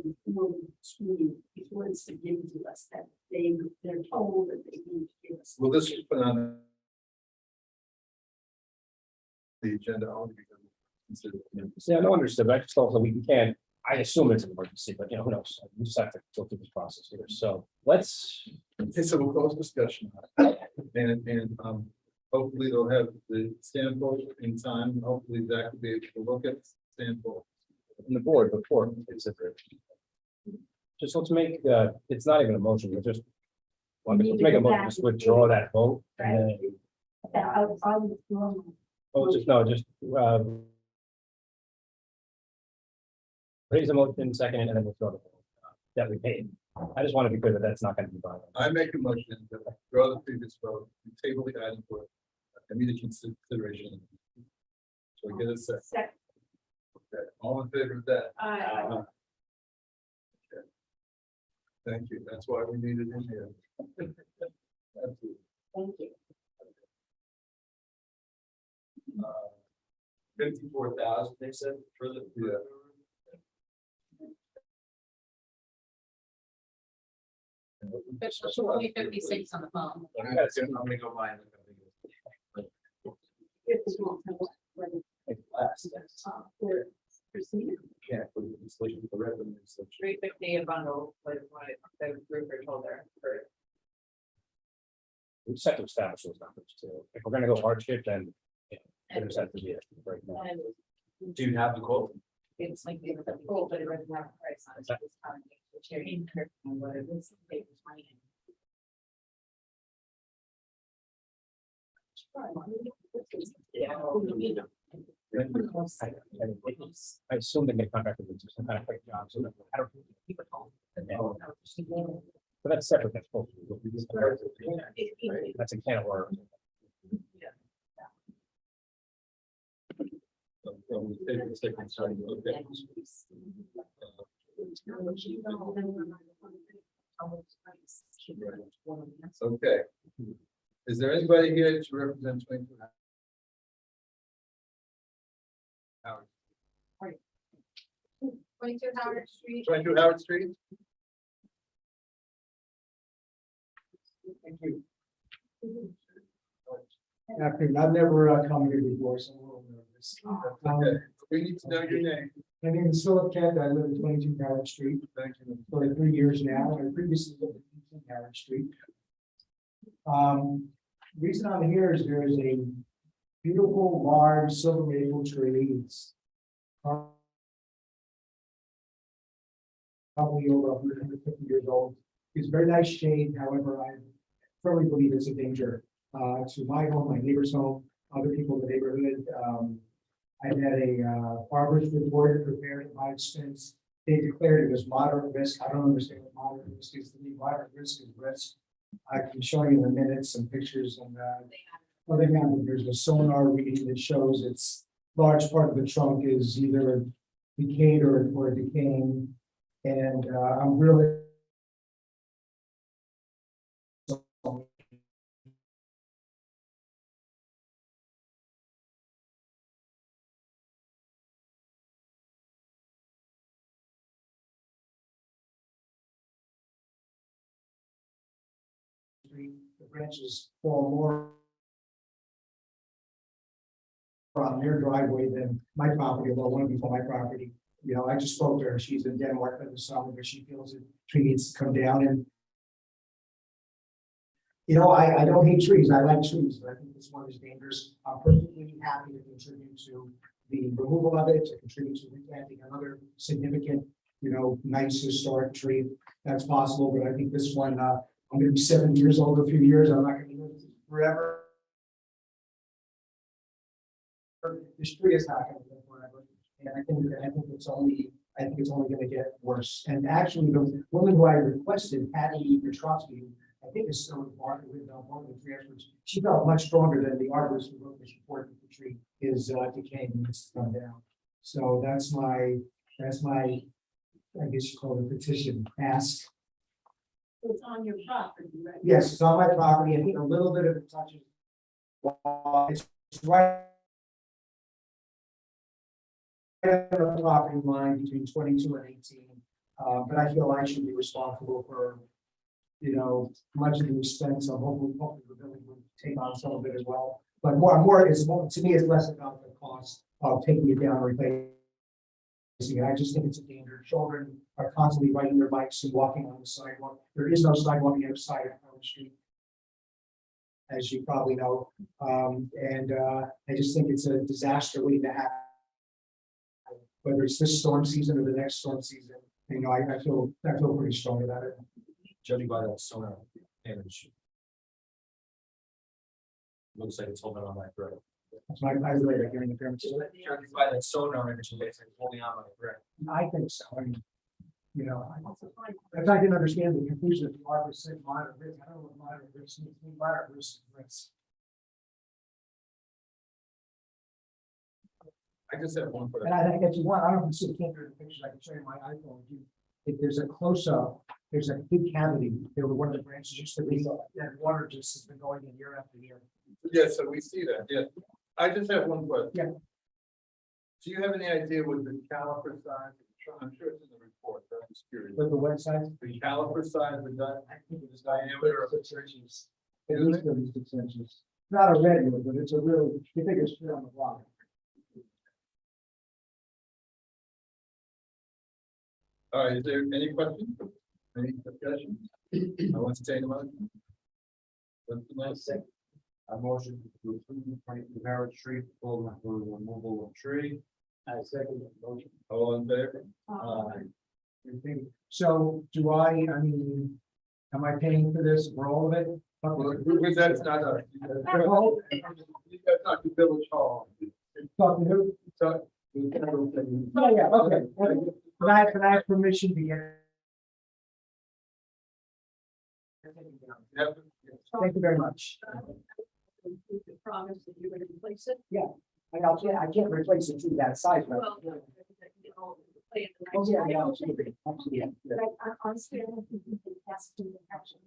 [SPEAKER 9] before it's to give to us that they're told that they need to give us.
[SPEAKER 2] Well, this was put on the agenda only because it's considered.
[SPEAKER 7] Yeah, no, understood, but I just also we can't, I assume it's an emergency, but you know, who knows, we just have to go through this process here, so let's.
[SPEAKER 2] Okay, so we'll close discussion. And hopefully they'll have the sample in time. Hopefully Zach will be able to look at the sample.
[SPEAKER 7] In the board before, it's just let's make, it's not even a motion, we're just. Let's make a motion, just withdraw that vote. And then,
[SPEAKER 9] Yeah, I would.
[SPEAKER 7] oh, just, no, just, raise the motion second and then withdraw the vote that we paid. I just want to be clear that that's not going to be violent.
[SPEAKER 2] I make a motion to withdraw the previous vote, and table the item for immediate consideration. So we get a second.
[SPEAKER 9] Second.
[SPEAKER 2] Okay, all in favor of that?
[SPEAKER 9] I
[SPEAKER 2] Thank you. That's why we need it in here. Absolutely.
[SPEAKER 9] thank you.
[SPEAKER 6] 54,000, they said, for the.
[SPEAKER 2] Yeah.
[SPEAKER 3] There's only 56 on the phone.
[SPEAKER 6] I'm gonna go buy it.
[SPEAKER 9] It's not whether
[SPEAKER 6] Last.
[SPEAKER 9] for procedure.
[SPEAKER 6] Yeah, for the installation of the revenue.
[SPEAKER 3] $350 a bundle was what the grouper told her.
[SPEAKER 7] We just have to establish those numbers too. If we're gonna go hardship, then. Yeah, there just have to be a break now.
[SPEAKER 3] And
[SPEAKER 6] Do you have the quote?
[SPEAKER 3] it's like the quote, but it doesn't have a price on it. So it's kind of Cherry Kirk, and what it is, it was my.
[SPEAKER 7] I assume they get contracted with some kind of quick job, so I don't. But that's separate, that's supposed to. That's a can of worms.
[SPEAKER 2] So, we'll take a second, sorry, okay. Okay. Is there anybody here to represent 22 Howard?
[SPEAKER 3] 22 Howard Street.
[SPEAKER 2] 22 Howard Street?
[SPEAKER 10] Thank you. Afternoon, I've never come here before, so I'm a little nervous.
[SPEAKER 2] Okay, we need to know your name.
[SPEAKER 10] My name is Philip Kent. I live at 22 Howard Street
[SPEAKER 2] Thank you.
[SPEAKER 10] for 3 years now. I previously lived at 18 Howard Street. Reason I'm here is there is a beautiful, large silver maple tree. It's probably over 150 years old. It's very nice shade. However, I firmly believe it's a danger to my home, my neighbor's home, other people in the neighborhood. I've had a farmer's report prepared at my expense. They declared it was moderate risk. I don't understand what moderate risk is. To me, moderate risk is risk. I can show you in a minute some pictures and other hand, there's a sonar reading that shows it's large part of the trunk is either decayed or decaying. And I'm really the branches fall more on their driveway than my property, although one of them for my property. You know, I just spoke to her. She's in Denmark for the summer, but she feels the tree needs to come down. And you know, I don't hate trees. I like trees, but I think this one is dangerous. I'm perfectly happy to contribute to the removal of it, to contribute to replanting another significant, you know, nice historic tree. That's possible, but I think this one, I'm going to be 70 years old in a few years. I'm not going to live forever. This tree is not going to live forever, and I think it's only going to get worse. And actually, the woman who I requested, Patty Petrovsky, I think is still involved with one of the tree experts. She felt much stronger than the arborist who wrote this report that the tree is decaying and needs to come down. So that's my, I guess you call it a petition, ask.
[SPEAKER 9] It's on your property, right?
[SPEAKER 10] Yes, it's on my property. I think a little bit of it touches. It's right on the property line between 22 and 18. But I feel I should be responsible for, you know, much of the expense. I'm hoping the building would take on some of it as well. But more, it's more, to me, it's less about the cost of taking it down and replacing it. I just think it's a danger. Children are constantly riding their bikes and walking on the sidewalk. There is no sidewalk on the other side of the street, as you probably know. I just think it's a disaster waiting to happen. Whether it's this storm season or the next storm season, you know, I feel pretty strong about it.
[SPEAKER 6] Judging by that sonar image. Looks like it's holding on my thread.
[SPEAKER 10] That's my, I really like hearing appearances.
[SPEAKER 6] Judging by that sonar image, it's basically holding on my thread.
[SPEAKER 10] I think so. I mean, you know, I didn't understand the conclusion of the arborist said moderate risk. I don't know what moderate risk means. Moderate risk is risk.
[SPEAKER 2] I just have one question.
[SPEAKER 10] And I think if you want, I don't know if you can't do the pictures. I can show you my iPhone. If there's a close up, there's a big cavity. There were one of the branches used to be, that water just has been going in year after year.
[SPEAKER 2] Yeah, so we see that, yeah. I just have one question.
[SPEAKER 10] Yeah.
[SPEAKER 2] Do you have any idea what the caliper size? I'm sure it's in the report, but I'm just curious.
[SPEAKER 10] With the website,
[SPEAKER 2] The caliper size, the gun,
[SPEAKER 10] I think it was
[SPEAKER 2] diameter.
[SPEAKER 10] 6 inches. At least 36 inches. Not a regular, but it's a really, the biggest tree on the block.
[SPEAKER 2] All right, is there any questions? Any discussion? I want to take a motion. What's the last thing?
[SPEAKER 6] A motion to approve 22 Howard Street for removal of tree.
[SPEAKER 10] I second the motion.
[SPEAKER 2] All in favor?
[SPEAKER 9] Um,
[SPEAKER 10] So do I mean, am I paying for this for all of it?
[SPEAKER 2] That's not us. That's not the village hall.
[SPEAKER 10] Talking who?
[SPEAKER 2] So.
[SPEAKER 10] Yeah, okay. Can I have permission to get? Thank you very much.
[SPEAKER 9] Promise that you're gonna replace it.
[SPEAKER 10] I can't replace it to that size, but.
[SPEAKER 9] Well, you know, play it the
[SPEAKER 10] Oh,
[SPEAKER 9] next
[SPEAKER 10] yeah,
[SPEAKER 9] way.
[SPEAKER 10] yeah, absolutely, absolutely.
[SPEAKER 9] But I honestly, I don't think we can ask you to actually.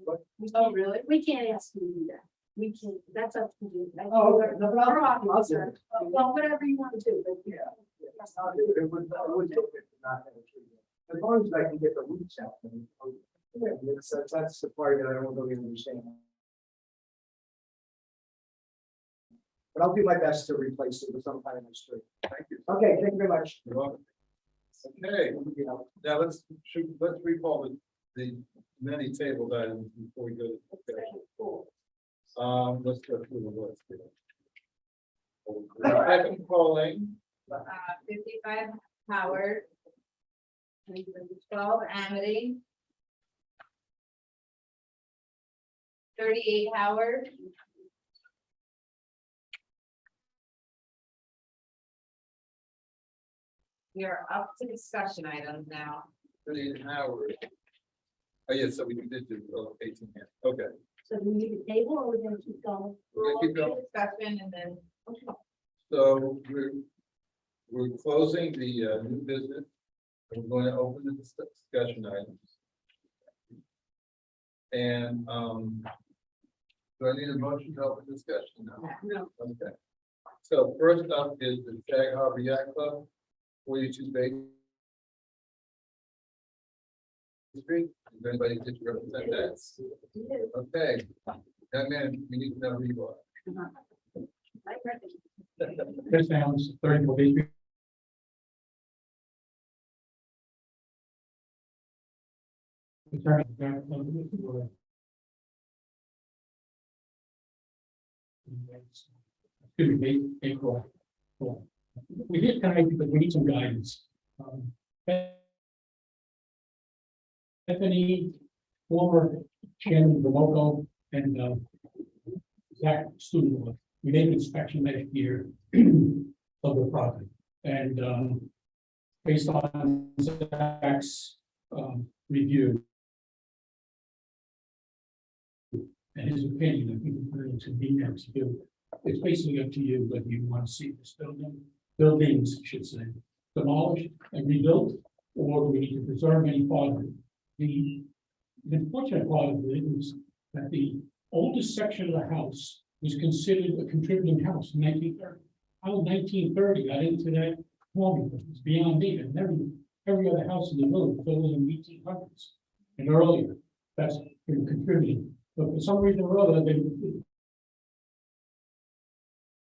[SPEAKER 3] Oh, really?
[SPEAKER 9] We can't ask you to do that. We can, that's up to you.
[SPEAKER 10] Oh, okay. No, but I'll-
[SPEAKER 9] We're
[SPEAKER 10] I'll do
[SPEAKER 9] officer.
[SPEAKER 10] it.
[SPEAKER 9] Well, whatever you want to do, but yeah.
[SPEAKER 10] I'll do it. It would take it to not have a tree. As long as I can get the roots out. That's the part that I don't really understand. But I'll do my best to replace it with some kind of tree.
[SPEAKER 2] Thank you.
[SPEAKER 10] Okay, thank you very much.
[SPEAKER 2] You're welcome. Okay, now let's recall the many tabled items before we go to discussion. Let's go through the list here. Second calling,
[SPEAKER 3] 55 Howard. 12 Amity. 38 Howard. We are up to discussion items now.
[SPEAKER 2] 38 Howard. Oh, yeah, so we did do 18 here. Okay,
[SPEAKER 9] So do we need a table or we're gonna keep going?
[SPEAKER 2] we're gonna keep
[SPEAKER 3] We'll
[SPEAKER 2] going.
[SPEAKER 3] do discussion and then
[SPEAKER 2] So we're closing the new business. We're going to open the discussion items. And do I need a motion to open discussion now?
[SPEAKER 9] No.
[SPEAKER 2] Okay. So first up is the Sag Harbor Yacht Club, 42 Baker Street. Is anybody get to represent that? Okay. That man, we need to know who you are.
[SPEAKER 9] I read it.
[SPEAKER 7] Chris Downs, 34 Bay Street. Excuse me, April. We did tonight because we need some guidance. Bethany, former chairman of the local, and Zach student, we made an inspection last year of the property. And based on Zach's review and his opinion, I think we're going to be able to do. It's basically up to you whether you want to see this buildings, I should say, demolished and rebuilt, or do we need to preserve any part of it. The unfortunate part of it is that the oldest section of the house was considered a contributing house in 1930. How 1930 got into that home, it's beyond me, and every other house in the village was built in the 1800s and earlier. That's been contributing, but for some reason or other,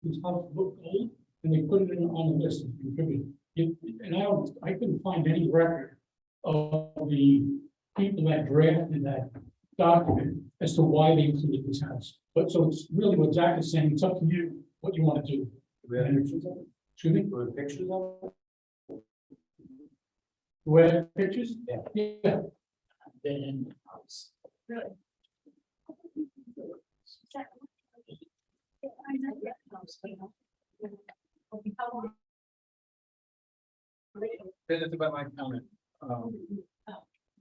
[SPEAKER 7] this house looked old, and they put it on the list of contributing. And I couldn't find any record of the people that drafted that document as to why they included this house. But so it's really what Zach is saying, it's up to you what you want to do. Excuse me?
[SPEAKER 6] Pictures of it?
[SPEAKER 7] Where pictures? Yeah.
[SPEAKER 6] Then.
[SPEAKER 9] Really? I know that house, you know. How long?
[SPEAKER 2] Then it's about my comment.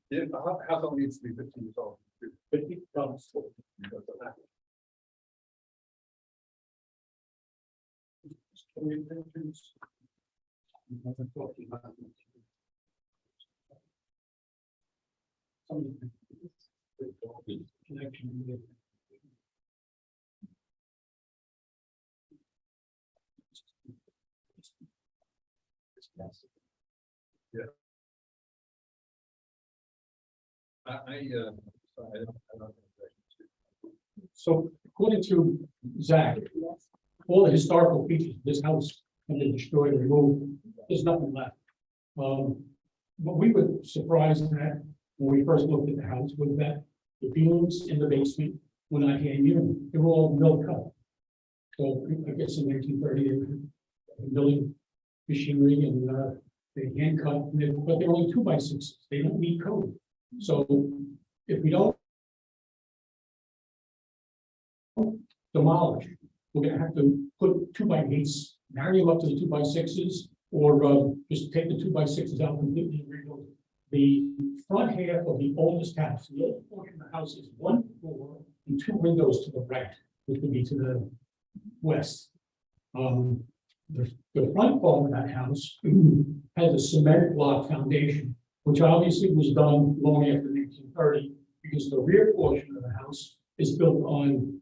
[SPEAKER 2] Yeah, how long needs to be 15 years old? 50. Yeah. I don't.
[SPEAKER 7] So according to Zach, all the historical features of this house have been destroyed and removed. There's nothing left. What we were surprised at when we first looked at the house was that the beams in the basement were not hand hewn. They were all mill cut. So I guess in 1930, they were building machinery and
[SPEAKER 11] They hand cut, but they're only 2x6s, they don't meet code. So if we don't demolish, we're gonna have to put 2x8s, marry them up to the 2x6s, or just take the 2x6s out completely and rebuild it. The front half of the oldest house, the oldest portion of the house is 1 floor and 2 windows to the right, which would be to the west. The front part of that house has a cement block foundation, which obviously was done long after 1930, because the rear portion of the house is built on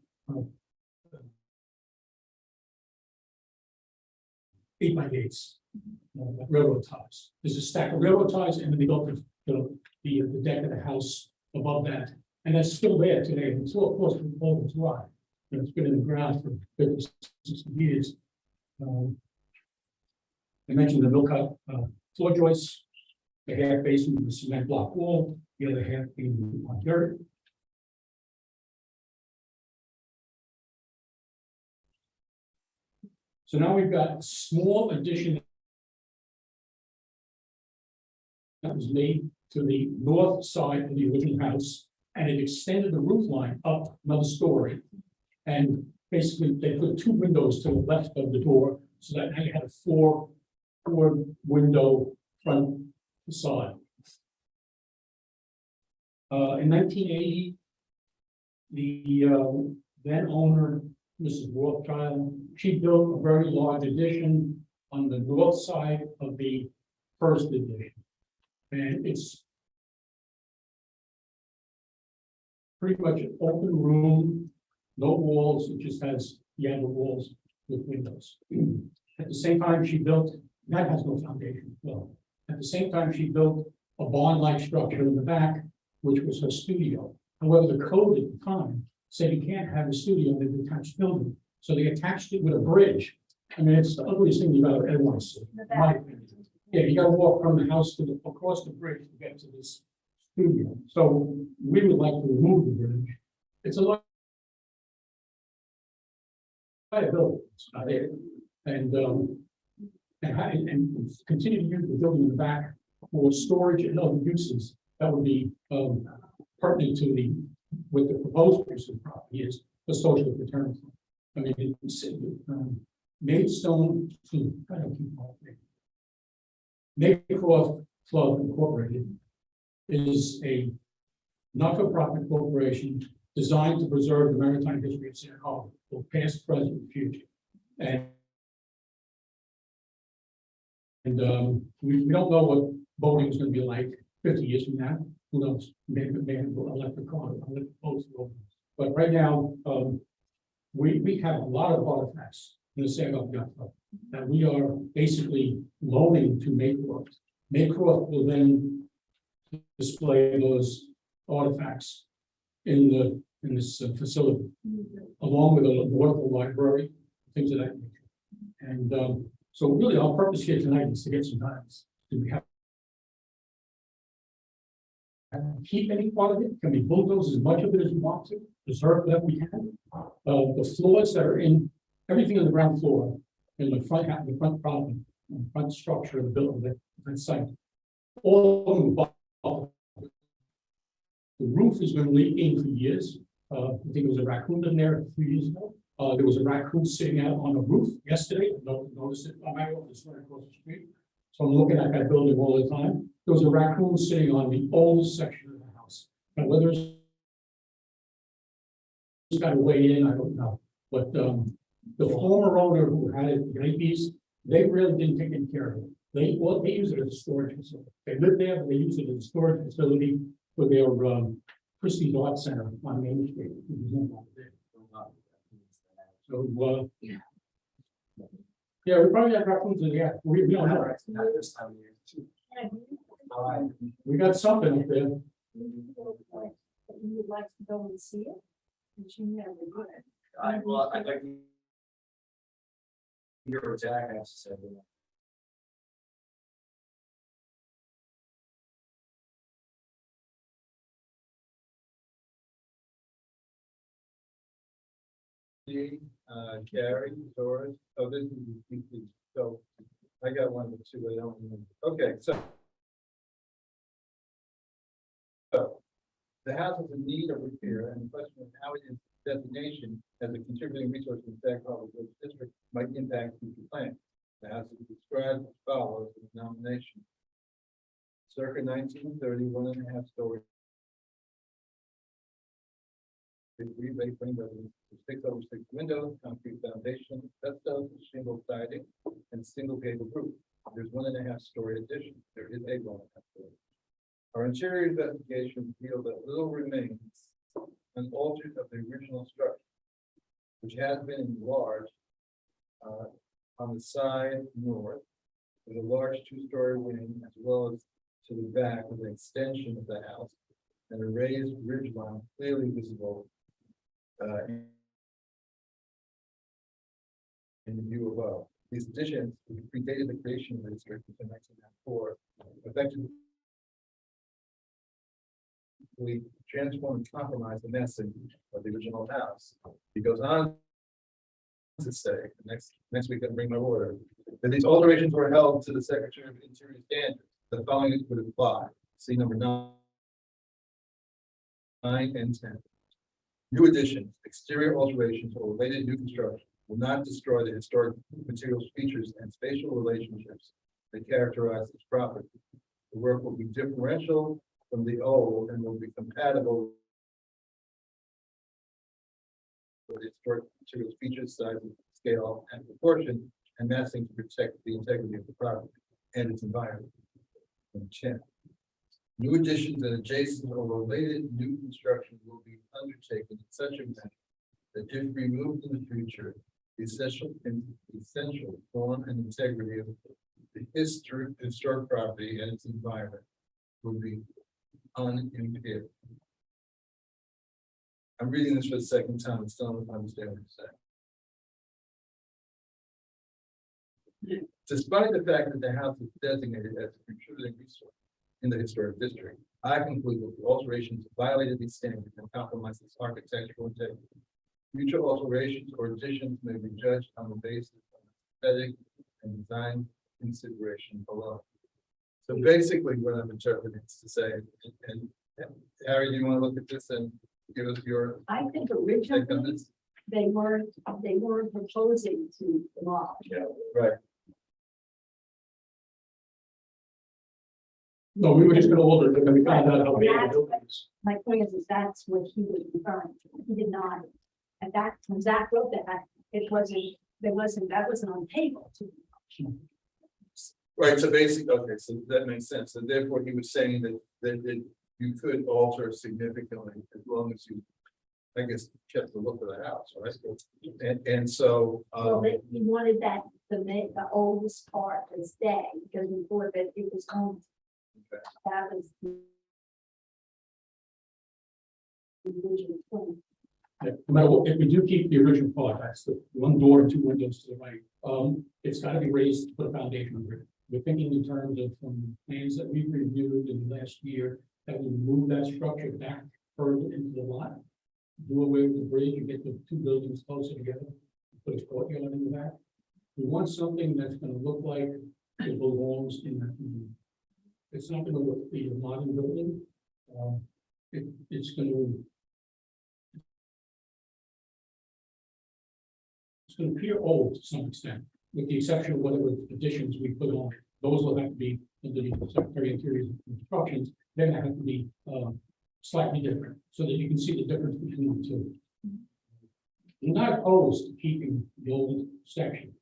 [SPEAKER 11] 8x8s, railroad ties. There's a stack of railroad ties, and then they built the deck of the house above that, and that's still there today. And so of course, all the dry. It's been in the ground for 50, 60 years. I mentioned the mill-cut floor joists, the half basement with a cement block wall, the other half being on dirt. So now we've got a small addition that was made to the north side of the original house, and it extended the roof line up another story. And basically, they put 2 windows to the left of the door, so that now you had a four window front facade. In 1980, the then owner, Mrs. Rothschild, she built a very large addition on the north side of the first addition. And it's pretty much an open room, no walls, it just has the outer walls with windows. At the same time, she built, that has no foundation, well, at the same time, she built a barn-like structure in the back, which was her studio. However, the code at the time said you can't have a studio in a detached building, so they attached it with a bridge. I mean, it's the ugliest thing you've ever seen. Yeah, you gotta walk from the house to across the bridge to get to this studio. So we would like to remove the bridge. It's a liability, it's not there. And continue to use the building in the back for storage and other uses. That would be pertinent to what the proposed use of the property is, the social fraternity. I mean, it's Maidstone, I don't keep all things. Maycroft Club Incorporated is a not-for-profit corporation designed to preserve the maritime history of Sag Harbor, both past, present, and future. And we don't know what voting is going to be like 50 years from now. Who knows? Maybe have electric car, electric votes. But right now, we have a lot of artifacts in the Sag Harbor Yacht Club that we are basically loaning to Maycroft. Maycroft will then display those artifacts in this facility, along with a local library, things of that nature. And so really our purpose here tonight is to get some guidance. Do we have keep any part of it? Can we bulldoze as much of it as we want to? Preserve that we can? The floors that are in, everything on the ground floor, in the front half, the front problem, the front structure of the building, that site, all of them. The roof has been leaking for years. I think there was a raccoon in there a few years ago. There was a raccoon sitting out on the roof yesterday. Noticed it on my office right across the street. So I'm looking at that building all the time. There was a raccoon sitting on the oldest section of the house. Now, whether it's got to weigh in, I don't know. But the former owner who had it, the Yankees, they really didn't take any care of it. They use it as a storage facility. They live there, but they use it as a storage facility for their Christie's Art Center on Main Street. So yeah, we probably have raccoons in there. We don't have raccoons. Not this time of year. We got something up there.
[SPEAKER 9] You would like to go and see it? But you never would.
[SPEAKER 6] I'd like to hear what Jack has to say.
[SPEAKER 2] Gary, Doris, oh, this is, so I got one or two, I don't remember. Okay, right, so. The house is in need of repair, and the question of how its designation as a contributing resource in the Sag Harbor Village District might impact future plans. The house is described as follows in the nomination. Circa 1930, 1.5 story. Three bay frame residence, with 6/6 windows, concrete foundation, asbestos, shingle siding, and single gable roof. There's 1.5 story addition. There is a 1.5 story. Our interior investigation revealed that little remains unaltered of the original structure, which has been enlarged on the side north with a large 2-story wing, as well as to the back with an extension of the house and a raised ridge line clearly visible in the view above. These additions, which predated the creation of the district in 1994, effectively transform and compromise the massing of the original house. He goes on to say, next week I bring my order, that these alterations were held to the Secretary of Interior standards. The following would apply. See number 9 and 10. New additions, exterior alterations, or related new construction will not destroy the historic materials, features, and spatial relationships that characterize this property. The work will be differential from the old and will be compatible with historic materials, features, size, scale, and proportion, and massing to protect the integrity of the property and its environment. Number 10. New additions and adjacent or related new construction will be undertaken in such a manner that if removed in the future, the essential form and integrity of the historic property and its environment will be unimpaired. I'm reading this for the second time and still don't understand what you're saying. Despite the fact that the house is designated as a contributing resource in the historic district, I conclude that the alterations violated these standards and compromised its architectural integrity. Future alterations or additions may be judged on the basis of aesthetic and design consideration alone. So basically what I'm interpreting is to say, and Harry, do you want to look at this and give us your
[SPEAKER 9] I think
[SPEAKER 2] take on
[SPEAKER 9] originally
[SPEAKER 2] this?
[SPEAKER 9] they weren't proposing to demolish.
[SPEAKER 2] Yeah, right.
[SPEAKER 11] No, we were just gonna alter it, and then we found out how big the building is.
[SPEAKER 9] My point is that's what he was referring to. He did not, and that, when Zach wrote that, that wasn't on the table.
[SPEAKER 2] Right, so basically, okay, so that makes sense. So therefore, he was saying that you could alter significantly as long as you, I guess, kept the look of the house, right? And so,
[SPEAKER 9] Well, he wanted that, the oldest part to stay, because he thought that it was owned.
[SPEAKER 2] Okay.
[SPEAKER 9] That was the original plan.
[SPEAKER 11] No matter what, if we do keep the original part, that's the 1 door and 2 windows to the right. It's gotta be raised to put a foundation under it. We're thinking in terms of from plans that we've reviewed in the last year, that we move that structure back further into the lot. Do away with the bridge and get the 2 buildings closer together, put a courtyard in the back. We want something that's gonna look like it belongs in that community. It's not gonna look be a modern building. It's gonna appear old to some extent, with the exception of whatever additions we put on it. Those will have to be under the Secretary of Interior instructions. They're gonna have to be slightly different, so that you can see the difference between the two. We're not opposed to keeping the old section.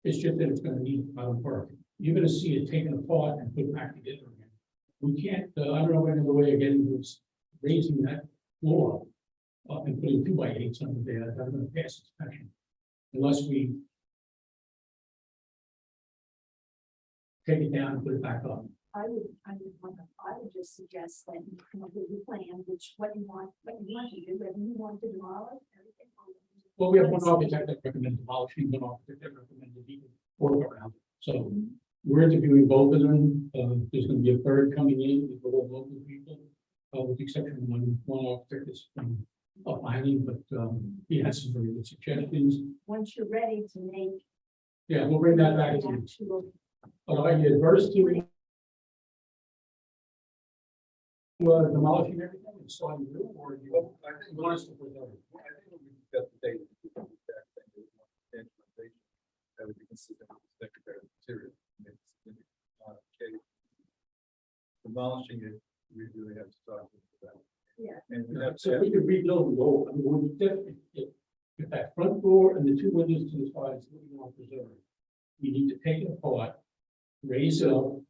[SPEAKER 11] It's just that it's gonna need a lot of work. You're gonna see it taken apart and put back together again. We can't, I don't know any other way of getting was raising that floor up and putting 2x8s under there. That's gonna pass inspection. Unless we take it down and put it back up.
[SPEAKER 9] I would just suggest that you come up with a plan, which what you want to do, whether you want to demolish everything.
[SPEAKER 11] Well, we have one architect that recommended demolishing, one architect that recommended even work around. So we're interviewing both of them. There's going to be a third coming in with all local people, with the exception of one architect is from up mining, but he has some very good suggestions.
[SPEAKER 9] Once you're ready to make.
[SPEAKER 11] Yeah, we'll bring that back to you.
[SPEAKER 9] Actual
[SPEAKER 11] Although I adverse to demolishing everything and starting new, or you
[SPEAKER 2] I think
[SPEAKER 11] want us to preserve it?
[SPEAKER 2] I think we've got the data. That would be consistent with the Secretary of the Interior. Demolishing it, we really have to talk about that.
[SPEAKER 9] Yeah.
[SPEAKER 2] And we have
[SPEAKER 11] So
[SPEAKER 2] to,
[SPEAKER 11] we could rebuild the old, I mean, when you if that front door and the two windows to the sides, what you want to preserve. You need to take it apart, raise it up,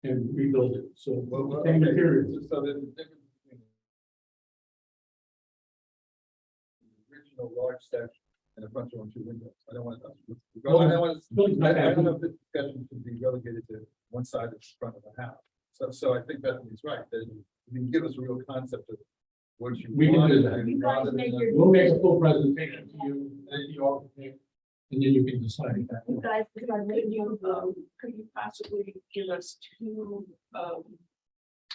[SPEAKER 11] and rebuild it, so the same material.
[SPEAKER 2] so there's a difference between the original large section and the front door and two windows. I don't want to. I don't know if this discussion should be relegated to one side of the front of the house. So I think Bethany's right, that you can give us a real concept of what you
[SPEAKER 11] We can
[SPEAKER 2] want.
[SPEAKER 11] do that.
[SPEAKER 9] You guys make your.
[SPEAKER 11] We'll make a full presentation to you, and the architect, and then you can decide that.
[SPEAKER 9] You guys,
[SPEAKER 12] Could you possibly give us two,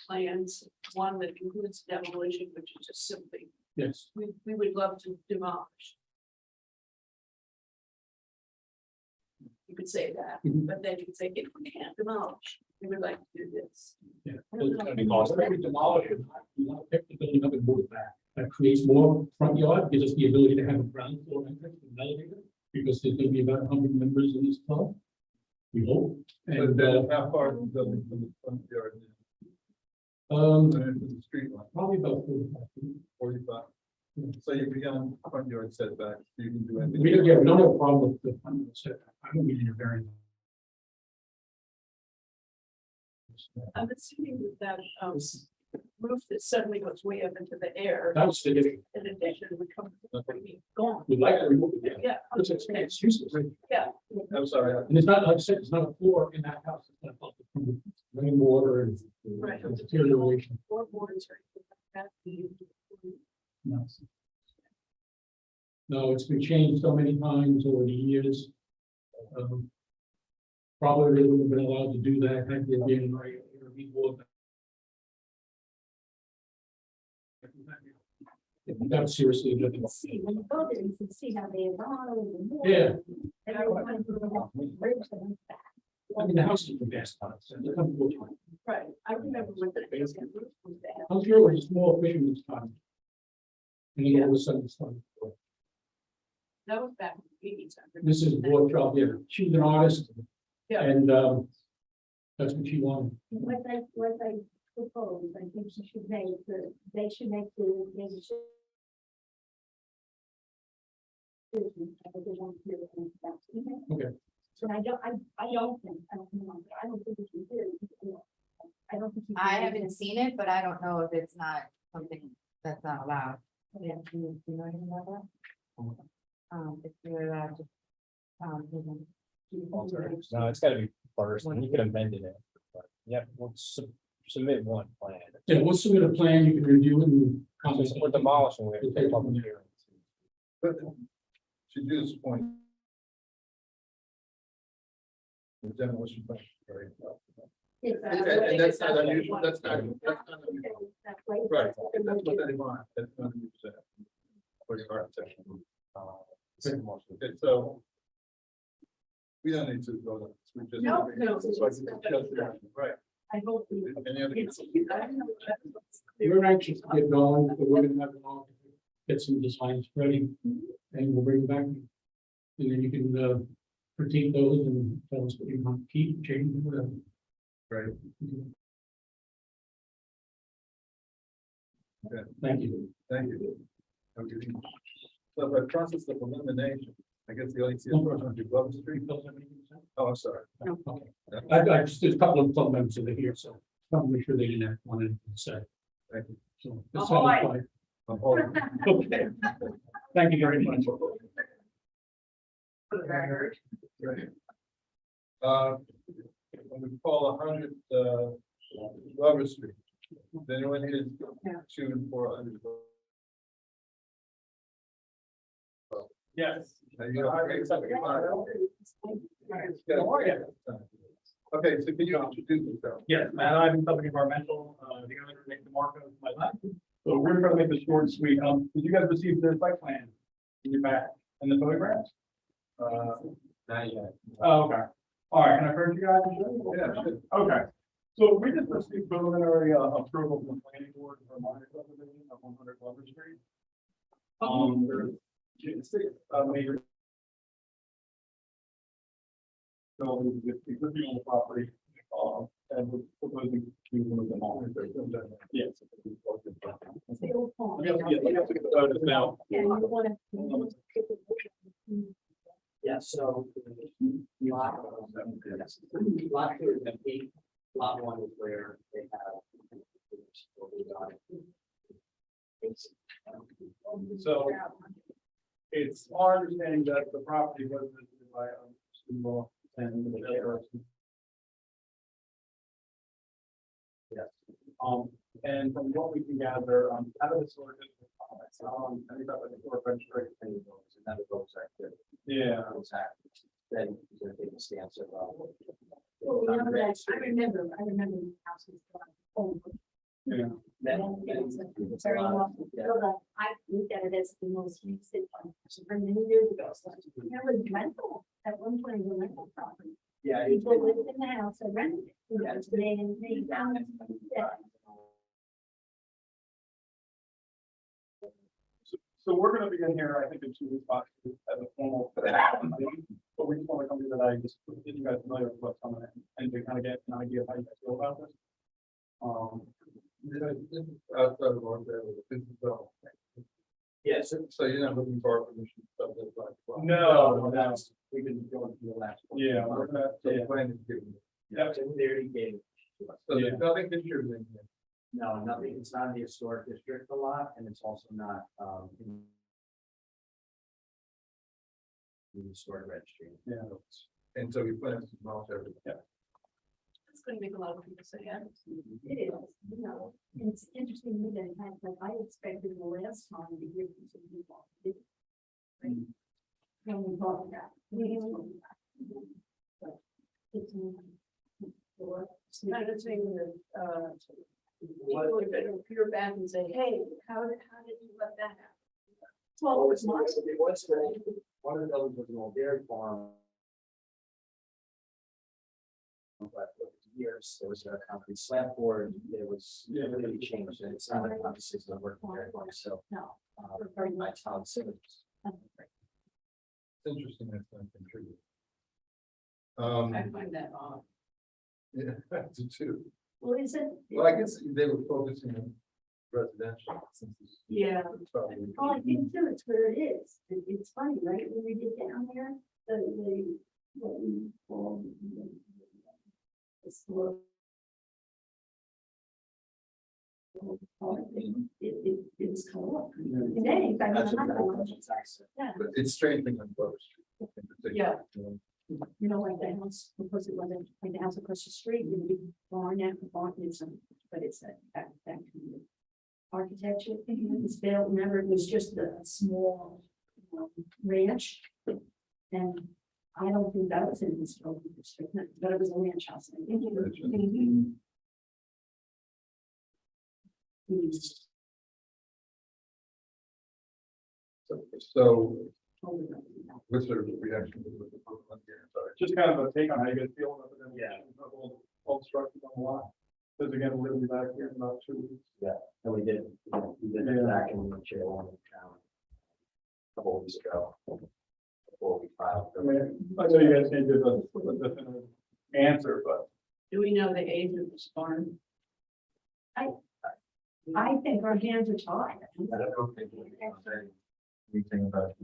[SPEAKER 12] plans, one that includes demolition, which is just simply,
[SPEAKER 11] Yes,
[SPEAKER 12] we would love to demolish. You could say that,
[SPEAKER 11] Mhm.
[SPEAKER 12] but then you could say, if we can't demolish, we would like to do this.
[SPEAKER 11] yeah. It's gonna be cost. Every demolition, you want to pick the building up and move it back. That creates more front yard, gives us the ability to have a ground floor entrance with an elevator, because there's gonna be about 100 members in this club. We hope, and,
[SPEAKER 2] How far is the building from the front yard?
[SPEAKER 11] um,
[SPEAKER 2] From the street line,
[SPEAKER 11] probably about 45 feet.
[SPEAKER 2] 45. So you're beyond front yard setback, you can do anything.
[SPEAKER 11] We don't have a problem with the front yard setback. I don't need a variance.
[SPEAKER 12] I'm assuming that roof that suddenly goes way up into the air,
[SPEAKER 11] That was the,
[SPEAKER 12] in addition, would come, would be gone.
[SPEAKER 11] we'd like to remove it.
[SPEAKER 12] Yeah.
[SPEAKER 11] It's useless.
[SPEAKER 12] Yeah.
[SPEAKER 2] I'm sorry.
[SPEAKER 11] And it's not, like I said, it's not a floor in that house. It's not like from rainwater and
[SPEAKER 12] Right.
[SPEAKER 11] deterioration.
[SPEAKER 12] Or boards or anything like that.
[SPEAKER 11] No. No, it's been changed so many times over the years. Probably they wouldn't have been allowed to do that had they been right. That seriously.
[SPEAKER 9] can see, when you go there, you can see how they evolve.
[SPEAKER 11] Yeah,
[SPEAKER 9] Everyone has bridge them back.
[SPEAKER 11] I mean, the house is the best house.
[SPEAKER 12] Right, I remember when the roof was bad.
[SPEAKER 11] I'm sure it was a small fisherman's cottage. And then all of a sudden, it's fun.
[SPEAKER 12] That was back in the 80s.
[SPEAKER 11] This is Wardrop, yeah, she's an artist.
[SPEAKER 12] Yeah.
[SPEAKER 11] And, that's what she wanted.
[SPEAKER 9] What I propose, I think she should make they should make the, they should.
[SPEAKER 11] Okay.
[SPEAKER 9] So I don't think, I don't think we can do. I don't think.
[SPEAKER 3] I haven't seen it, but I don't know if it's not something that's not allowed. Yeah, do you know anything about that? If you're allowed to.
[SPEAKER 7] No, it's gotta be first, and you can amend it. But yeah, we'll submit one plan.
[SPEAKER 11] Yeah, we'll submit a plan, you can review it and comment.
[SPEAKER 7] We're demolishing, we have to take public hearings.
[SPEAKER 2] But to Judith's point. The demolition plan, very well. And that's not unusual, that's not unusual. Right, that's what they want, that's not unusual. For the architect. Okay, so. We don't need to go on. We just-
[SPEAKER 12] No.
[SPEAKER 2] So I can just- Right.
[SPEAKER 12] I hope we.
[SPEAKER 2] Any other?
[SPEAKER 12] I don't know.
[SPEAKER 11] We're anxious to get going, but we're gonna have to get some designs ready, and we'll bring them back. And then you can, critique those and tell us what you want to keep, change, whatever.
[SPEAKER 2] Right. Okay.
[SPEAKER 11] Thank you.
[SPEAKER 2] Thank you. Okay. So by process of elimination, I guess the only person on Glover Street. Oh, I'm sorry.
[SPEAKER 11] Okay. I just, there's a couple of club members that are here, so I'm make sure they didn't have one to say.
[SPEAKER 2] Thank you.
[SPEAKER 11] So that's
[SPEAKER 12] Oh,
[SPEAKER 11] all
[SPEAKER 12] I-
[SPEAKER 11] fine.
[SPEAKER 2] I'm holding.
[SPEAKER 11] Okay. Thank you very much.
[SPEAKER 2] Right. When we call 100, Glover Street, then anyone is 2 and 400.
[SPEAKER 7] Yes.
[SPEAKER 2] Okay, so can you introduce yourself?
[SPEAKER 13] Yes, Matt Ivan, Public Environmental, the owner of Make the Mark of my left. So we're trying to make this short and sweet. Did you guys receive the site plan in your back and the photographs?
[SPEAKER 2] Not yet.
[SPEAKER 13] Oh, okay. All right, can I first you guys?
[SPEAKER 2] Yeah, sure.
[SPEAKER 13] Okay. So we just received preliminary approval from the planning board for minor subdivision of 100 Glover Street. There's six major buildings with existing on the property, and we're proposing to move them all. Yes.
[SPEAKER 9] It's the old home.
[SPEAKER 13] We have to get the photos now.
[SPEAKER 9] Yeah, you wanna-
[SPEAKER 10] Yeah, so. Lot two is empty, lot one is where they have.
[SPEAKER 13] So it's our understanding that the property was visited by law and the sheriff. Yes. And from what we can gather, out of the sort of, I think that was the historic registry.
[SPEAKER 8] Another vote activity.
[SPEAKER 13] Yeah.
[SPEAKER 8] Exactly. Then he's gonna take a stance of.
[SPEAKER 9] Well, you know that, I remember the house was gone.
[SPEAKER 13] Yeah.
[SPEAKER 9] It's very long. I looked at it as the most recent one, from many years ago. So it was rental, at one point it was a rental property.
[SPEAKER 10] Yeah.
[SPEAKER 9] People lived in the house and rented it. You know, they found it. Yeah.
[SPEAKER 13] So we're gonna be in here, I think, in 2 weeks, possibly, as a formal. But we just want to come to that, I just, get you guys familiar with what's coming in, and to kind of get an idea of how you guys feel about this.
[SPEAKER 2] This is outside of our, this is,
[SPEAKER 10] Yes.
[SPEAKER 2] so you're not looking for our permission. to sell this like, well,
[SPEAKER 10] No, that's, we can go into the last one.
[SPEAKER 13] Yeah, we're gonna,
[SPEAKER 2] So the plan is given.
[SPEAKER 10] Yeah, they already gave.
[SPEAKER 2] So there's nothing pictured in here.
[SPEAKER 10] No, nothing, it's not in the historic district a lot, and it's also not, in the historic registry.
[SPEAKER 13] yeah.
[SPEAKER 2] And so we plan to demolish everything.
[SPEAKER 12] It's gonna make a lot of people say, yeah.
[SPEAKER 9] It is, you know, and it's interesting to me that it had, like, I expected the last time to hear from some people. When we talked about. But it's,
[SPEAKER 12] It's kind of thing that, people are gonna appear back and say, hey, how did you let that happen?
[SPEAKER 10] Well, it's not, it was, one of the buildings was an old dairy farm. But over the years, there was a concrete slab board, there was, it really changed, and it's not like obviously it's not working very well, so.
[SPEAKER 9] no.
[SPEAKER 10] Very much how it's.
[SPEAKER 2] It's interesting that's not contributed.
[SPEAKER 12] I find that odd.
[SPEAKER 2] Yeah, I do too.
[SPEAKER 9] Well, is it?
[SPEAKER 2] Well, I guess they were focusing on residential since it's.
[SPEAKER 12] Yeah.
[SPEAKER 2] probably-
[SPEAKER 9] Oh, I think too, it's where it is. It's funny, right? When we get down there, what we call the slope. It's color. And then, in fact,
[SPEAKER 10] That's
[SPEAKER 9] I'm
[SPEAKER 10] what
[SPEAKER 9] not
[SPEAKER 10] the
[SPEAKER 9] going
[SPEAKER 10] budget's actually.
[SPEAKER 9] yeah,
[SPEAKER 2] But it's strengthening on Glover Street. in particular.
[SPEAKER 9] you know, like the house, because it wasn't, like the house across the street, you would be barn after barn, but it's that kind of architecture. It's built, remember, it was just a small ranch. And I don't think that was in this building district, but it was a ranch house. I think it was.
[SPEAKER 2] So what's the reaction to the proposal here? Sorry.
[SPEAKER 13] Just kind of a take on how you guys feel about the
[SPEAKER 10] Yeah.
[SPEAKER 13] All structures on the lot. Because again, we're gonna be back here in about 2 weeks.
[SPEAKER 10] And we did it back in the chair one in town. A couple of weeks ago. Before we filed.
[SPEAKER 13] I mean, I know you guys can't give a definitive answer, but.
[SPEAKER 12] Do we know the age of this barn?
[SPEAKER 9] I think our hands are tied.
[SPEAKER 2] I don't know if they can say anything about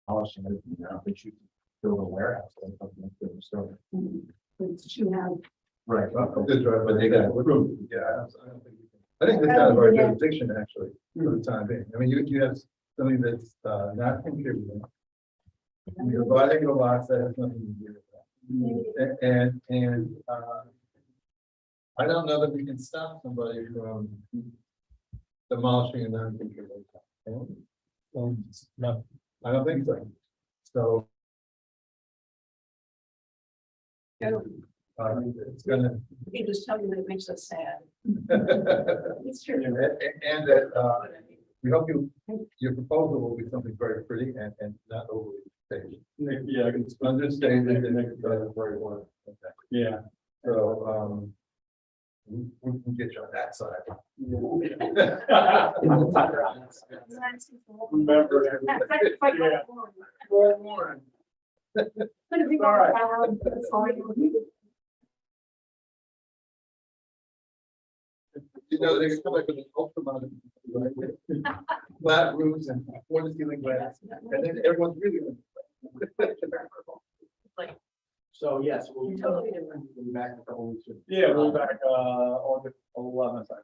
[SPEAKER 2] demolishing it. I don't think you can build a warehouse. Or something like that, so.
[SPEAKER 9] But you have.
[SPEAKER 2] Right, well, good, right, but they got room. Yeah, I don't think. I think that's out of our jurisdiction, actually, for the time being. I mean, you have something that's not contributing. You're dividing the lots that has nothing to do with that. And I don't know that we can stop somebody from demolishing a non-contributing. No, I don't think so. So. It's gonna.
[SPEAKER 12] You can just tell me that it makes us sad.
[SPEAKER 9] It's true.
[SPEAKER 2] And that, we hope your proposal will be something very pretty and not overly staged.
[SPEAKER 13] Yeah, I can
[SPEAKER 2] Understated and make it very well.
[SPEAKER 13] Yeah.
[SPEAKER 2] So, we can get you on that side.
[SPEAKER 13] Remember. Yeah. Well, Warren. All right.
[SPEAKER 2] You know, they come up with an ultramodern, right? Flat roofs and floor to ceiling glass, and then everyone's really.
[SPEAKER 6] So, yes, we'll
[SPEAKER 12] Totally
[SPEAKER 6] be back in a couple weeks.
[SPEAKER 13] Yeah, we'll be back, August 11th, I